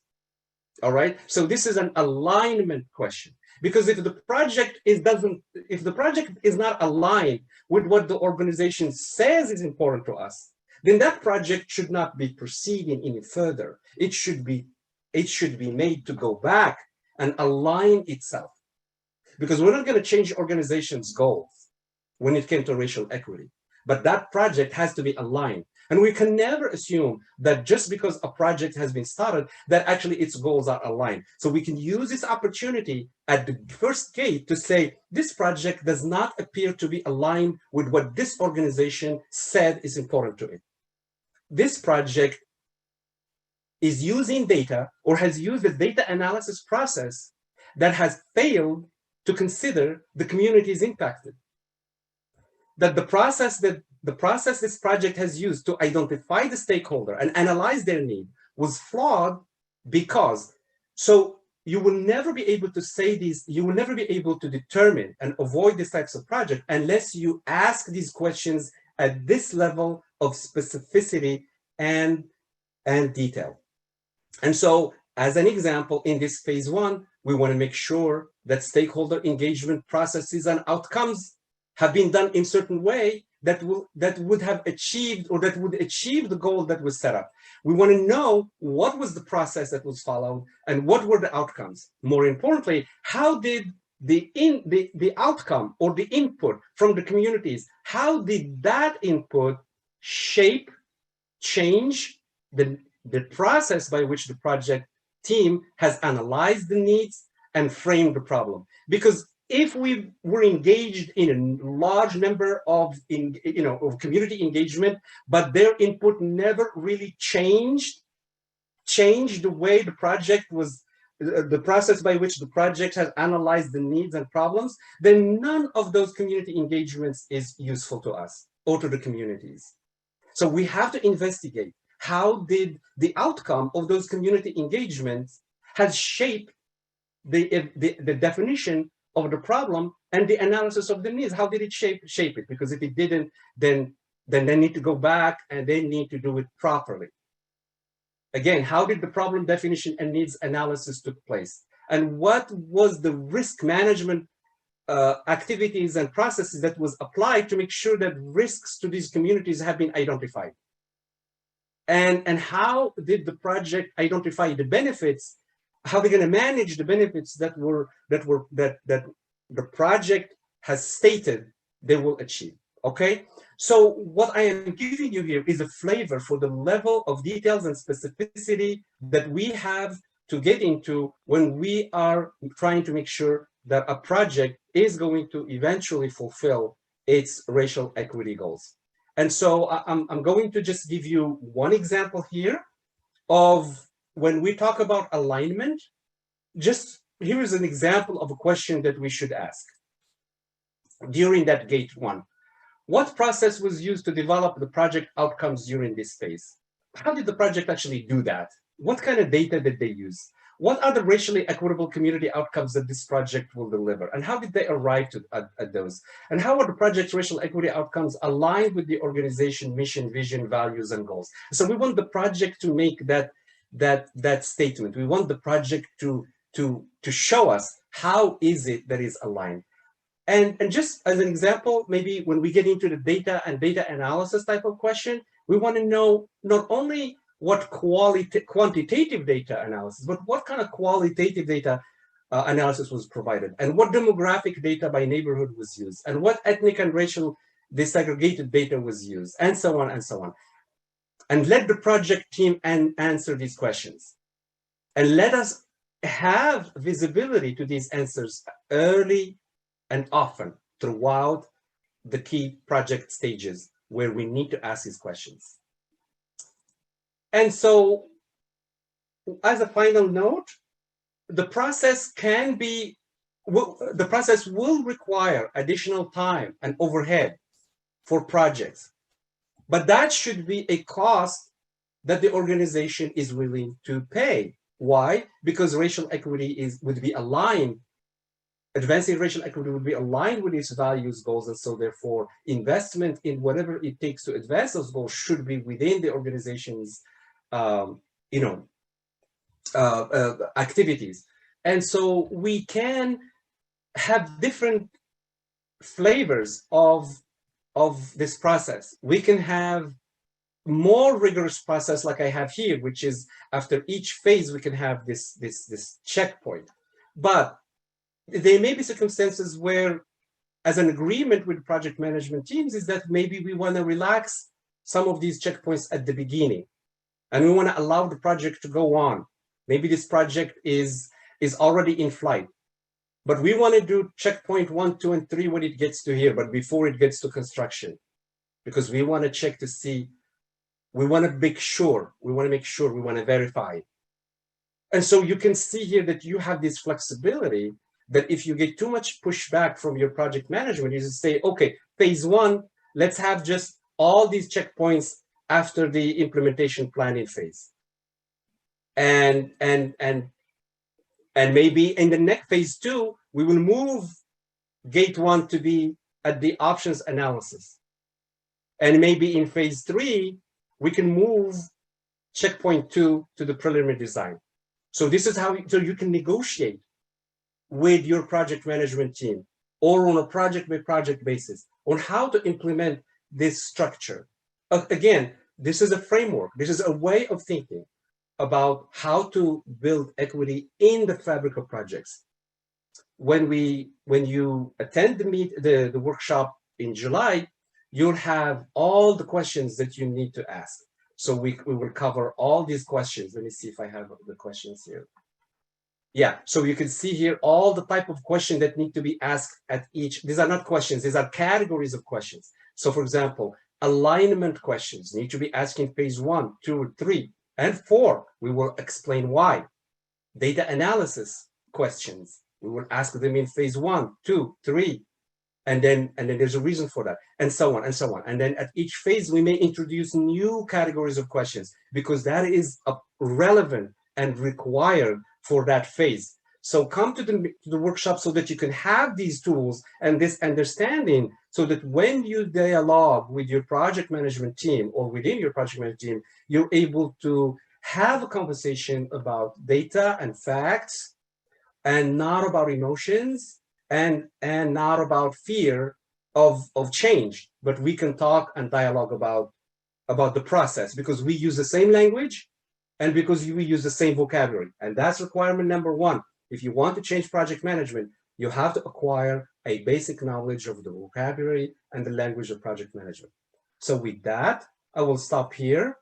Speaker 2: All right. So this is an alignment question, because if the project is not aligned with what the organization says is important to us, then that project should not be proceeding any further. It should be made to go back and align itself, because we're not going to change organizations' goals when it came to racial equity, but that project has to be aligned. And we can never assume that just because a project has been started, that actually its goals are aligned. So we can use this opportunity at the first gate to say, this project does not appear to be aligned with what this organization said is important to it. This project is using data, or has used a data analysis process that has failed to consider the communities impacted. That the process this project has used to identify the stakeholder and analyze their need was flawed, because, so you will never be able to say these, you will never be able to determine and avoid these types of projects unless you ask these questions at this level of specificity and detail. And so, as an example, in this phase one, we want to make sure that stakeholder engagement processes and outcomes have been done in certain way that would have achieved, or that would achieve the goal that was set up. We want to know what was the process that was followed and what were the outcomes. More importantly, how did the outcome or the input from the communities, how did that input shape, change the process by which the project team has analyzed the needs and framed the problem? Because if we were engaged in a large number of community engagement, but their input never really changed the way the project was, the process by which the project has analyzed the needs and problems, then none of those community engagements is useful to us or to the communities. So we have to investigate how did the outcome of those community engagements has shaped the definition of the problem and the analysis of the needs. How did it shape it? Because if it didn't, then they need to go back and they need to do it properly. Again, how did the problem definition and needs analysis took place? And what was the risk management activities and processes that was applied to make sure that risks to these communities have been identified? And how did the project identify the benefits? How they're going to manage the benefits that the project has stated they will achieve? Okay, So what I am giving you here is a flavor for the level of details and specificity that we have to get into when we are trying to make sure that a project is going to eventually fulfill its racial equity goals. And so I'm going to just give you one example here of when we talk about alignment. Just here is an example of a question that we should ask during that gate one. What process was used to develop the project outcomes during this phase? How did the project actually do that? What kind of data did they use? What are the racially equitable community outcomes that this project will deliver? And how did they arrive at those? And how are the project's racial equity outcomes aligned with the organization mission, vision, values, and goals? So we want the project to make that statement. We want the project to show us how is it that is aligned. And just as an example, maybe when we get into the data and data analysis type of question, we want to know not only what quantitative data analysis, but what kind of qualitative data analysis was provided, and what demographic data by neighborhood was used, and what ethnic and racial disaggregated data was used, and so on and so on. And let the project team answer these questions. And let us have visibility to these answers early and often throughout the key project stages where we need to ask these questions. And so, as a final note, the process will require additional time and overhead for projects, but that should be a cost that the organization is willing to pay. Why? Because racial equity would be aligned. Advancing racial equity would be aligned with its values, goals, and so therefore investment in whatever it takes to advance those goals should be within the organization's activities. And so we can have different flavors of this process. We can have more rigorous process like I have here, which is after each phase we can have this checkpoint. But there may be circumstances where, as an agreement with project management teams, is that maybe we want to relax some of these checkpoints at the beginning, and we want to allow the project to go on. Maybe this project is already in flight, but we want to do checkpoint 1, 2, and 3 when it gets to here, but before it gets to construction, because we want to check to see, we want to make sure, we want to verify. And so you can see here that you have this flexibility that if you get too much pushback from your project management, you just say, okay, phase 1, let's have just all these checkpoints after the implementation planning phase. And maybe in the next phase 2, we will move gate 1 to be at the options analysis. And maybe in phase 3, we can move checkpoint 2 to the preliminary design. So this is how you can negotiate with your project management team or on a project by project basis on how to implement this structure. Again, this is a framework. This is a way of thinking about how to build equity in the fabric of projects. When you attend the workshop in July, you'll have all the questions that you need to ask. So we will cover all these questions. Let me see if I have the questions here. Yeah, so you can see here all the type of questions that need to be asked at each. These are not questions, these are categories of questions. So for example, alignment questions need to be asked in phase 1, 2, 3, and 4. We will explain why. Data analysis questions, we will ask them in phase 1, 2, 3, and then there's a reason for that, and so on and so on. And then at each phase, we may introduce new categories of questions because that is relevant and required for that phase. So come to the workshop so that you can have these tools and this understanding, so that when you dialogue with your project management team or within your project management team, you're able to have a conversation about data and facts, and not about emotions, and not about fear of change, but we can talk and dialogue about the process, because we use the same language and because we use the same vocabulary. And that's requirement number 1. If you want to change project management, you have to acquire a basic knowledge of the vocabulary and the language of project management. So with that, I will stop here.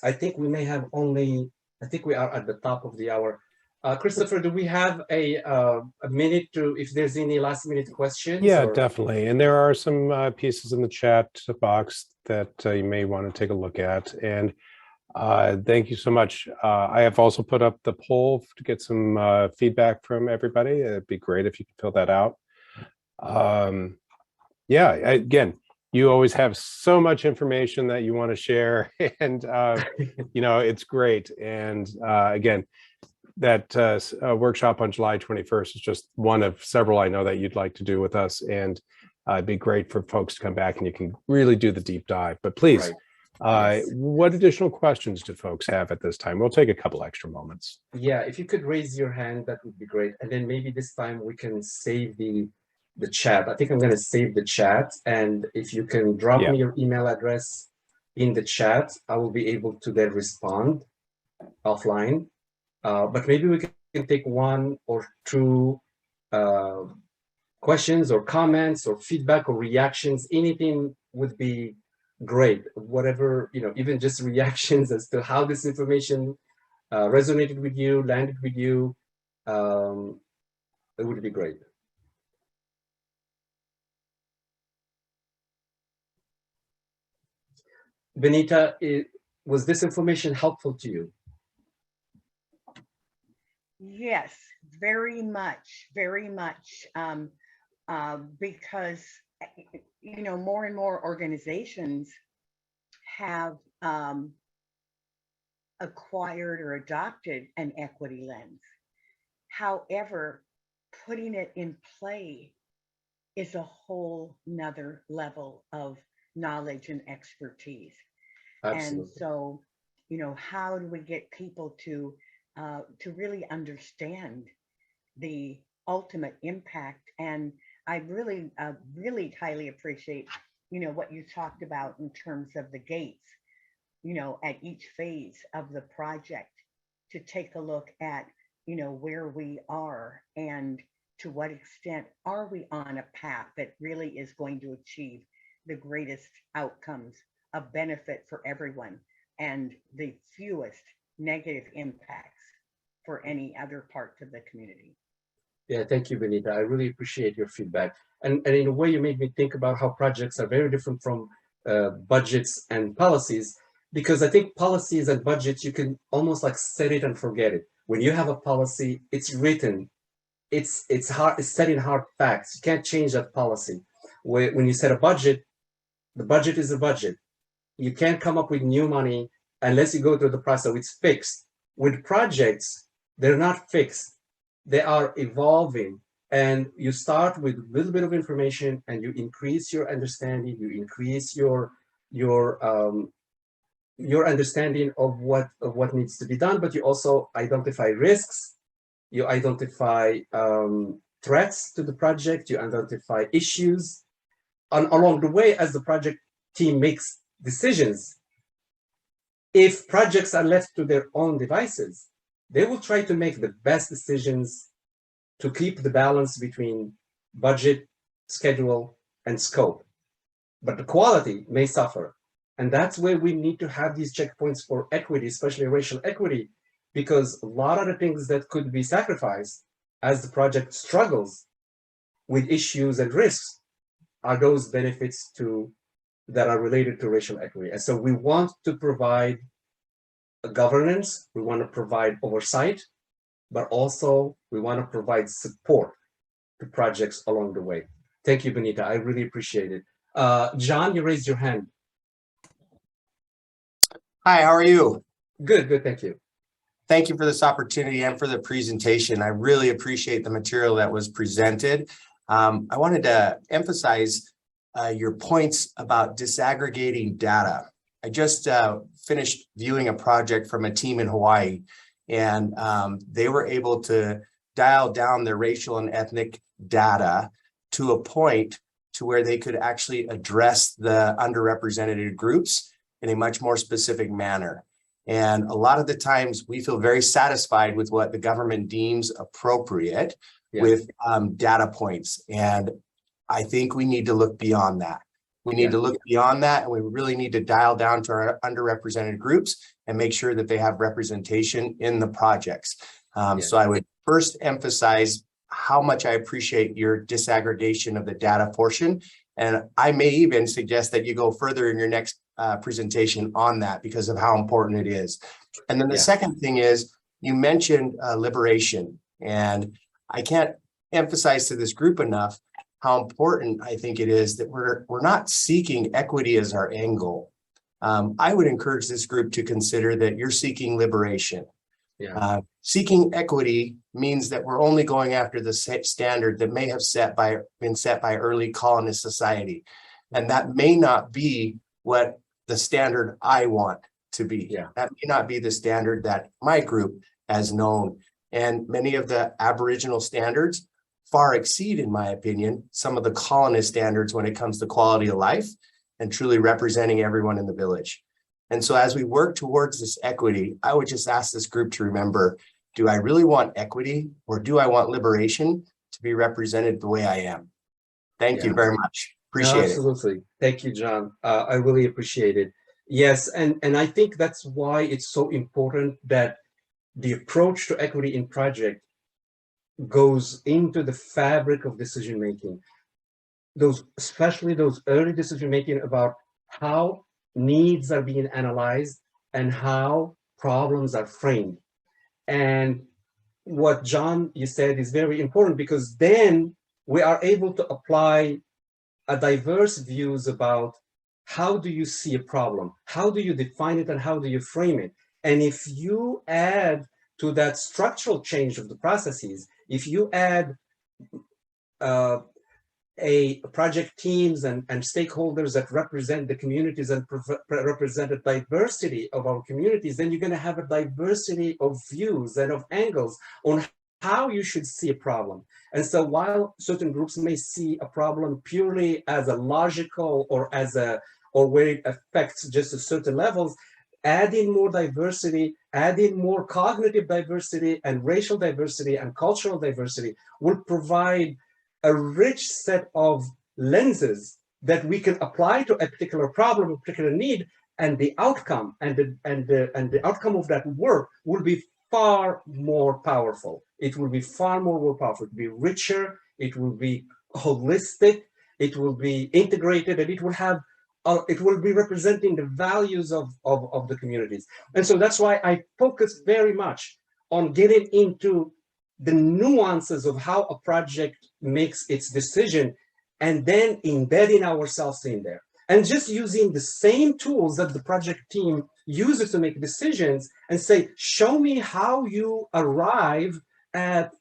Speaker 2: I think we may have only, I think we are at the top of the hour. Christopher, do we have a minute to, if there's any last minute questions?
Speaker 1: Yeah,
Speaker 2: or?
Speaker 1: definitely. And there are some pieces in the chat box that you may want to take a look at. And thank you so much. I have also put up the poll to get some feedback from everybody. It'd be great if you could fill that out. Yeah, again, you always have so much information that you want to share, and you know, it's great. And again, that workshop on July 21st is just one of several I know that you'd like to do with us, and it'd be great for folks to come back and you can really do the deep dive. But please,
Speaker 2: Yes.
Speaker 1: what additional questions do folks have at this time? We'll take a couple extra moments.
Speaker 2: Yeah, if you could raise your hand, that would be great. And then maybe this time we can save the chat. I think I'm going to save the chat, and if you can drop me your email address in the chat, I will be able to then respond offline. But maybe we can take one or two questions or comments or feedback or reactions. Anything would be great. Whatever, you know, even just reactions as to how this information resonated with you, landed with you, it would be great. Benita, was this information helpful to you?
Speaker 4: Yes, very much, because, you know, more and more organizations have acquired or adopted an equity lens. However, putting it in play is a whole nother level of knowledge and expertise.
Speaker 2: Absolutely.
Speaker 4: And so, you know, how do we get people to really understand the ultimate impact? And I really, really highly appreciate, you know, what you talked about in terms of the gates, you know, at each phase of the project, to take a look at, you know, where we are and to what extent are we on a path that really is going to achieve the greatest outcomes of benefit for everyone and the fewest negative impacts for any other parts of the community.
Speaker 2: Yeah, thank you, Benita. I really appreciate your feedback. And in a way, you made me think about how projects are very different from budgets and policies, because I think policies and budgets, you can almost like set it and forget it. When you have a policy, it's written, it's set in hard facts. You can't change that policy. When you set a budget, the budget is a budget. You can't come up with new money unless you go through the process, so it's fixed. With projects, they're not fixed. They are evolving, and you start with a little bit of information and you increase your understanding, you increase your understanding of what needs to be done, but you also identify risks, you identify threats to the project, you identify issues. And along the way, as the project team makes decisions, if projects are left to their own devices, they will try to make the best decisions to keep the balance between budget, schedule, and scope. But the quality may suffer. And that's where we need to have these checkpoints for equity, especially racial equity, because a lot of the things that could be sacrificed as the project struggles with issues and risks are those benefits that are related to racial equity. And so we want to provide a governance, we want to provide oversight, but also we want to provide support to projects along the way. Thank you, Benita. I really appreciate it. John, you raised your hand.
Speaker 6: Hi, how are you?
Speaker 2: Good, good, thank you.
Speaker 6: Thank you for this opportunity and for the presentation. I really appreciate the material that was presented. I wanted to emphasize your points about disaggregating data. I just finished viewing a project from a team in Hawaii, and they were able to dial down their racial and ethnic data to a point to where they could actually address the underrepresented groups in a much more specific manner. And a lot of the times we feel very satisfied with what the government deems appropriate with data points. And I think we need to look beyond that. We need to look beyond that, and we really need to dial down to our underrepresented groups and make sure that they have representation in the projects. So I would first emphasize how much I appreciate your disaggregation of the data portion. And I may even suggest that you go further in your next presentation on that because of how important it is. And then the second thing is, you mentioned liberation. And I can't emphasize to this group enough how important I think it is that we're not seeking equity as our end goal. I would encourage this group to consider that you're seeking liberation. Seeking equity means that we're only going after the standard that may have been set by early colonist society. And that may not be what the standard I want to be. That may not be the standard that my group has known. And many of the Aboriginal standards far exceed, in my opinion, some of the colonist standards when it comes to quality of life and truly representing everyone in the village. And so as we work towards this equity, I would just ask this group to remember, do I really want equity, or do I want liberation to be represented the way I am? Thank you very much. Appreciate it.
Speaker 2: Absolutely. Thank you, John. I really appreciate it. Yes, and I think that's why it's so important that the approach to equity in project goes into the fabric of decision making. Especially those early decision making about how needs are being analyzed and how problems are framed. And what John, you said, is very important, because then we are able to apply a diverse views about how do you see a problem, how do you define it, and how do you frame it. And if you add to that structural change of the processes, if you add project teams and stakeholders that represent the communities and represent the diversity of our communities, then you're going to have a diversity of views and of angles on how you should see a problem. And so while certain groups may see a problem purely as a logical or where it affects just a certain levels, adding more diversity, adding more cognitive diversity and racial diversity and cultural diversity will provide a rich set of lenses that we can apply to a particular problem, a particular need, and the outcome and the outcome of that work will be far more powerful. It will be far more powerful. It will be richer. It will be holistic. It will be integrated, and it will be representing the values of the communities. And so that's why I focus very much on getting into the nuances of how a project makes its decision, and then embedding ourselves in there. And just using the same tools that the project team uses to make decisions, and say, show me how you arrive at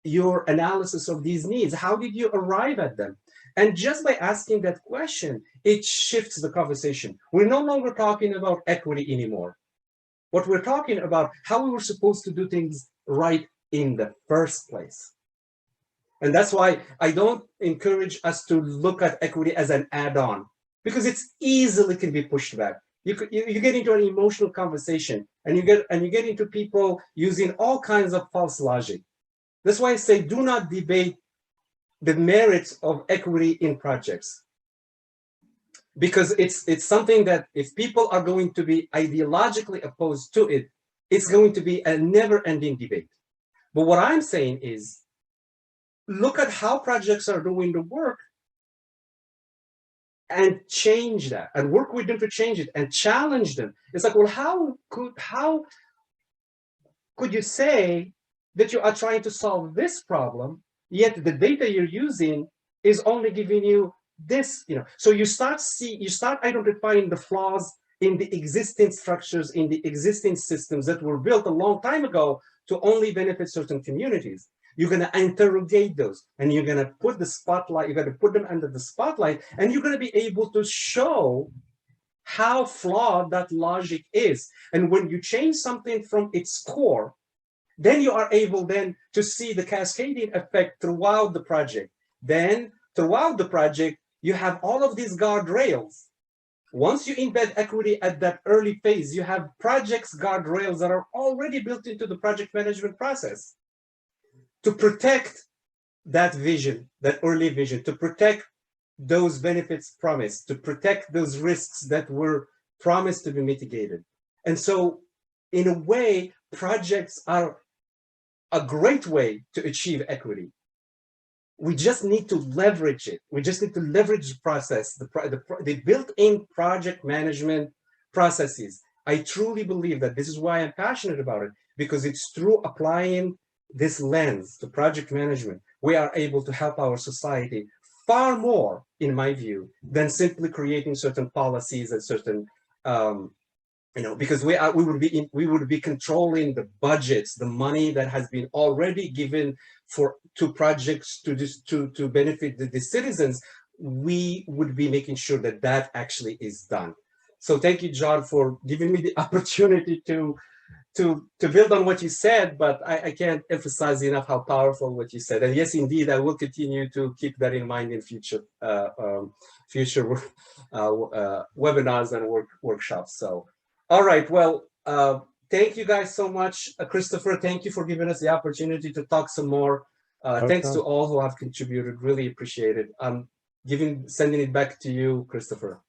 Speaker 2: your analysis of these needs. How did you arrive at them? And just by asking that question, it shifts the conversation. We're no longer talking about equity anymore. What we're talking about, how we were supposed to do things right in the first place. And that's why I don't encourage us to look at equity as an add-on, because it's easily can be pushed back. You get into an emotional conversation, and you get into people using all kinds of false logic. That's why I say, do not debate the merits of equity in projects, because it's something that if people are going to be ideologically opposed to it, it's going to be a never-ending debate. But what I'm saying is, look at how projects are doing the work and change that, and work with them to change it and challenge them. It's like, well, how could you say that you are trying to solve this problem, yet the data you're using is only giving you this, So you start identifying the flaws in the existing structures, in the existing systems that were built a long time ago to only benefit certain communities. You're going to interrogate those, and you're going to put the spotlight, you're going to put them under the spotlight, and you're going to be able to show how flawed that logic is. And when you change something from its core, then you are able then to see the cascading effect throughout the project. Then throughout the project, you have all of these guardrails. Once you embed equity at that early phase, you have projects guardrails that are already built into the project management process to protect that vision, that early vision, to protect those benefits promised, to protect those risks that were promised to be mitigated. And so in a way, projects are a great way to achieve equity. We just need to leverage it. We just need to leverage the process, the built-in project management processes. I truly believe that this is why I'm passionate about it, because it's through applying this lens to project management, we are able to help our society far more, in my view, than simply creating certain policies and certain, because we would be controlling the budgets, the money that has been already given to projects to benefit the citizens. We would be making sure that that actually is done. So thank you, John, for giving me the opportunity to build on what you said, but I can't emphasize enough how powerful what you said. And yes, indeed, I will continue to keep that in mind in future webinars and workshops. So, all right, well, thank you guys so much. Christopher, thank you for giving us the opportunity to talk some more. Thanks to all who have contributed, really appreciate it. I'm sending it back to you, Christopher.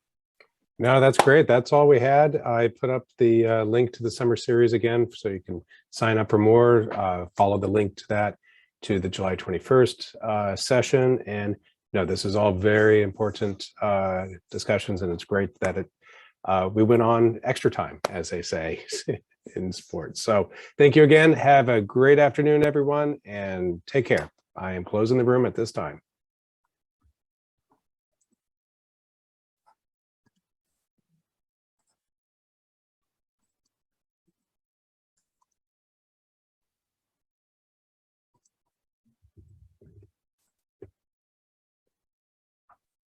Speaker 1: No, that's great. That's all we had. I put up the link to the summer series again, so you can sign up for more, follow the link to that, to the July 21st session. And no, this is all very important discussions, and it's great that we went on extra time, as they say in sports. So thank you again. Have a great afternoon, everyone, and take care. I am closing the room at this time.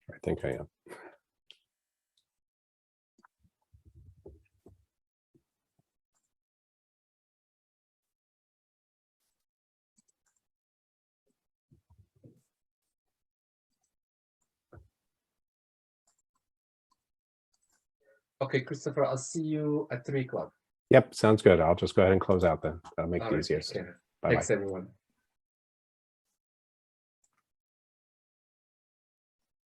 Speaker 1: I think I am.
Speaker 2: Okay, Christopher, I'll see you at 3 o'clock.
Speaker 1: Yep, sounds good. I'll just go ahead and close out then. That'll make it easier.
Speaker 2: Okay.
Speaker 1: Bye-bye.
Speaker 2: Thanks, everyone.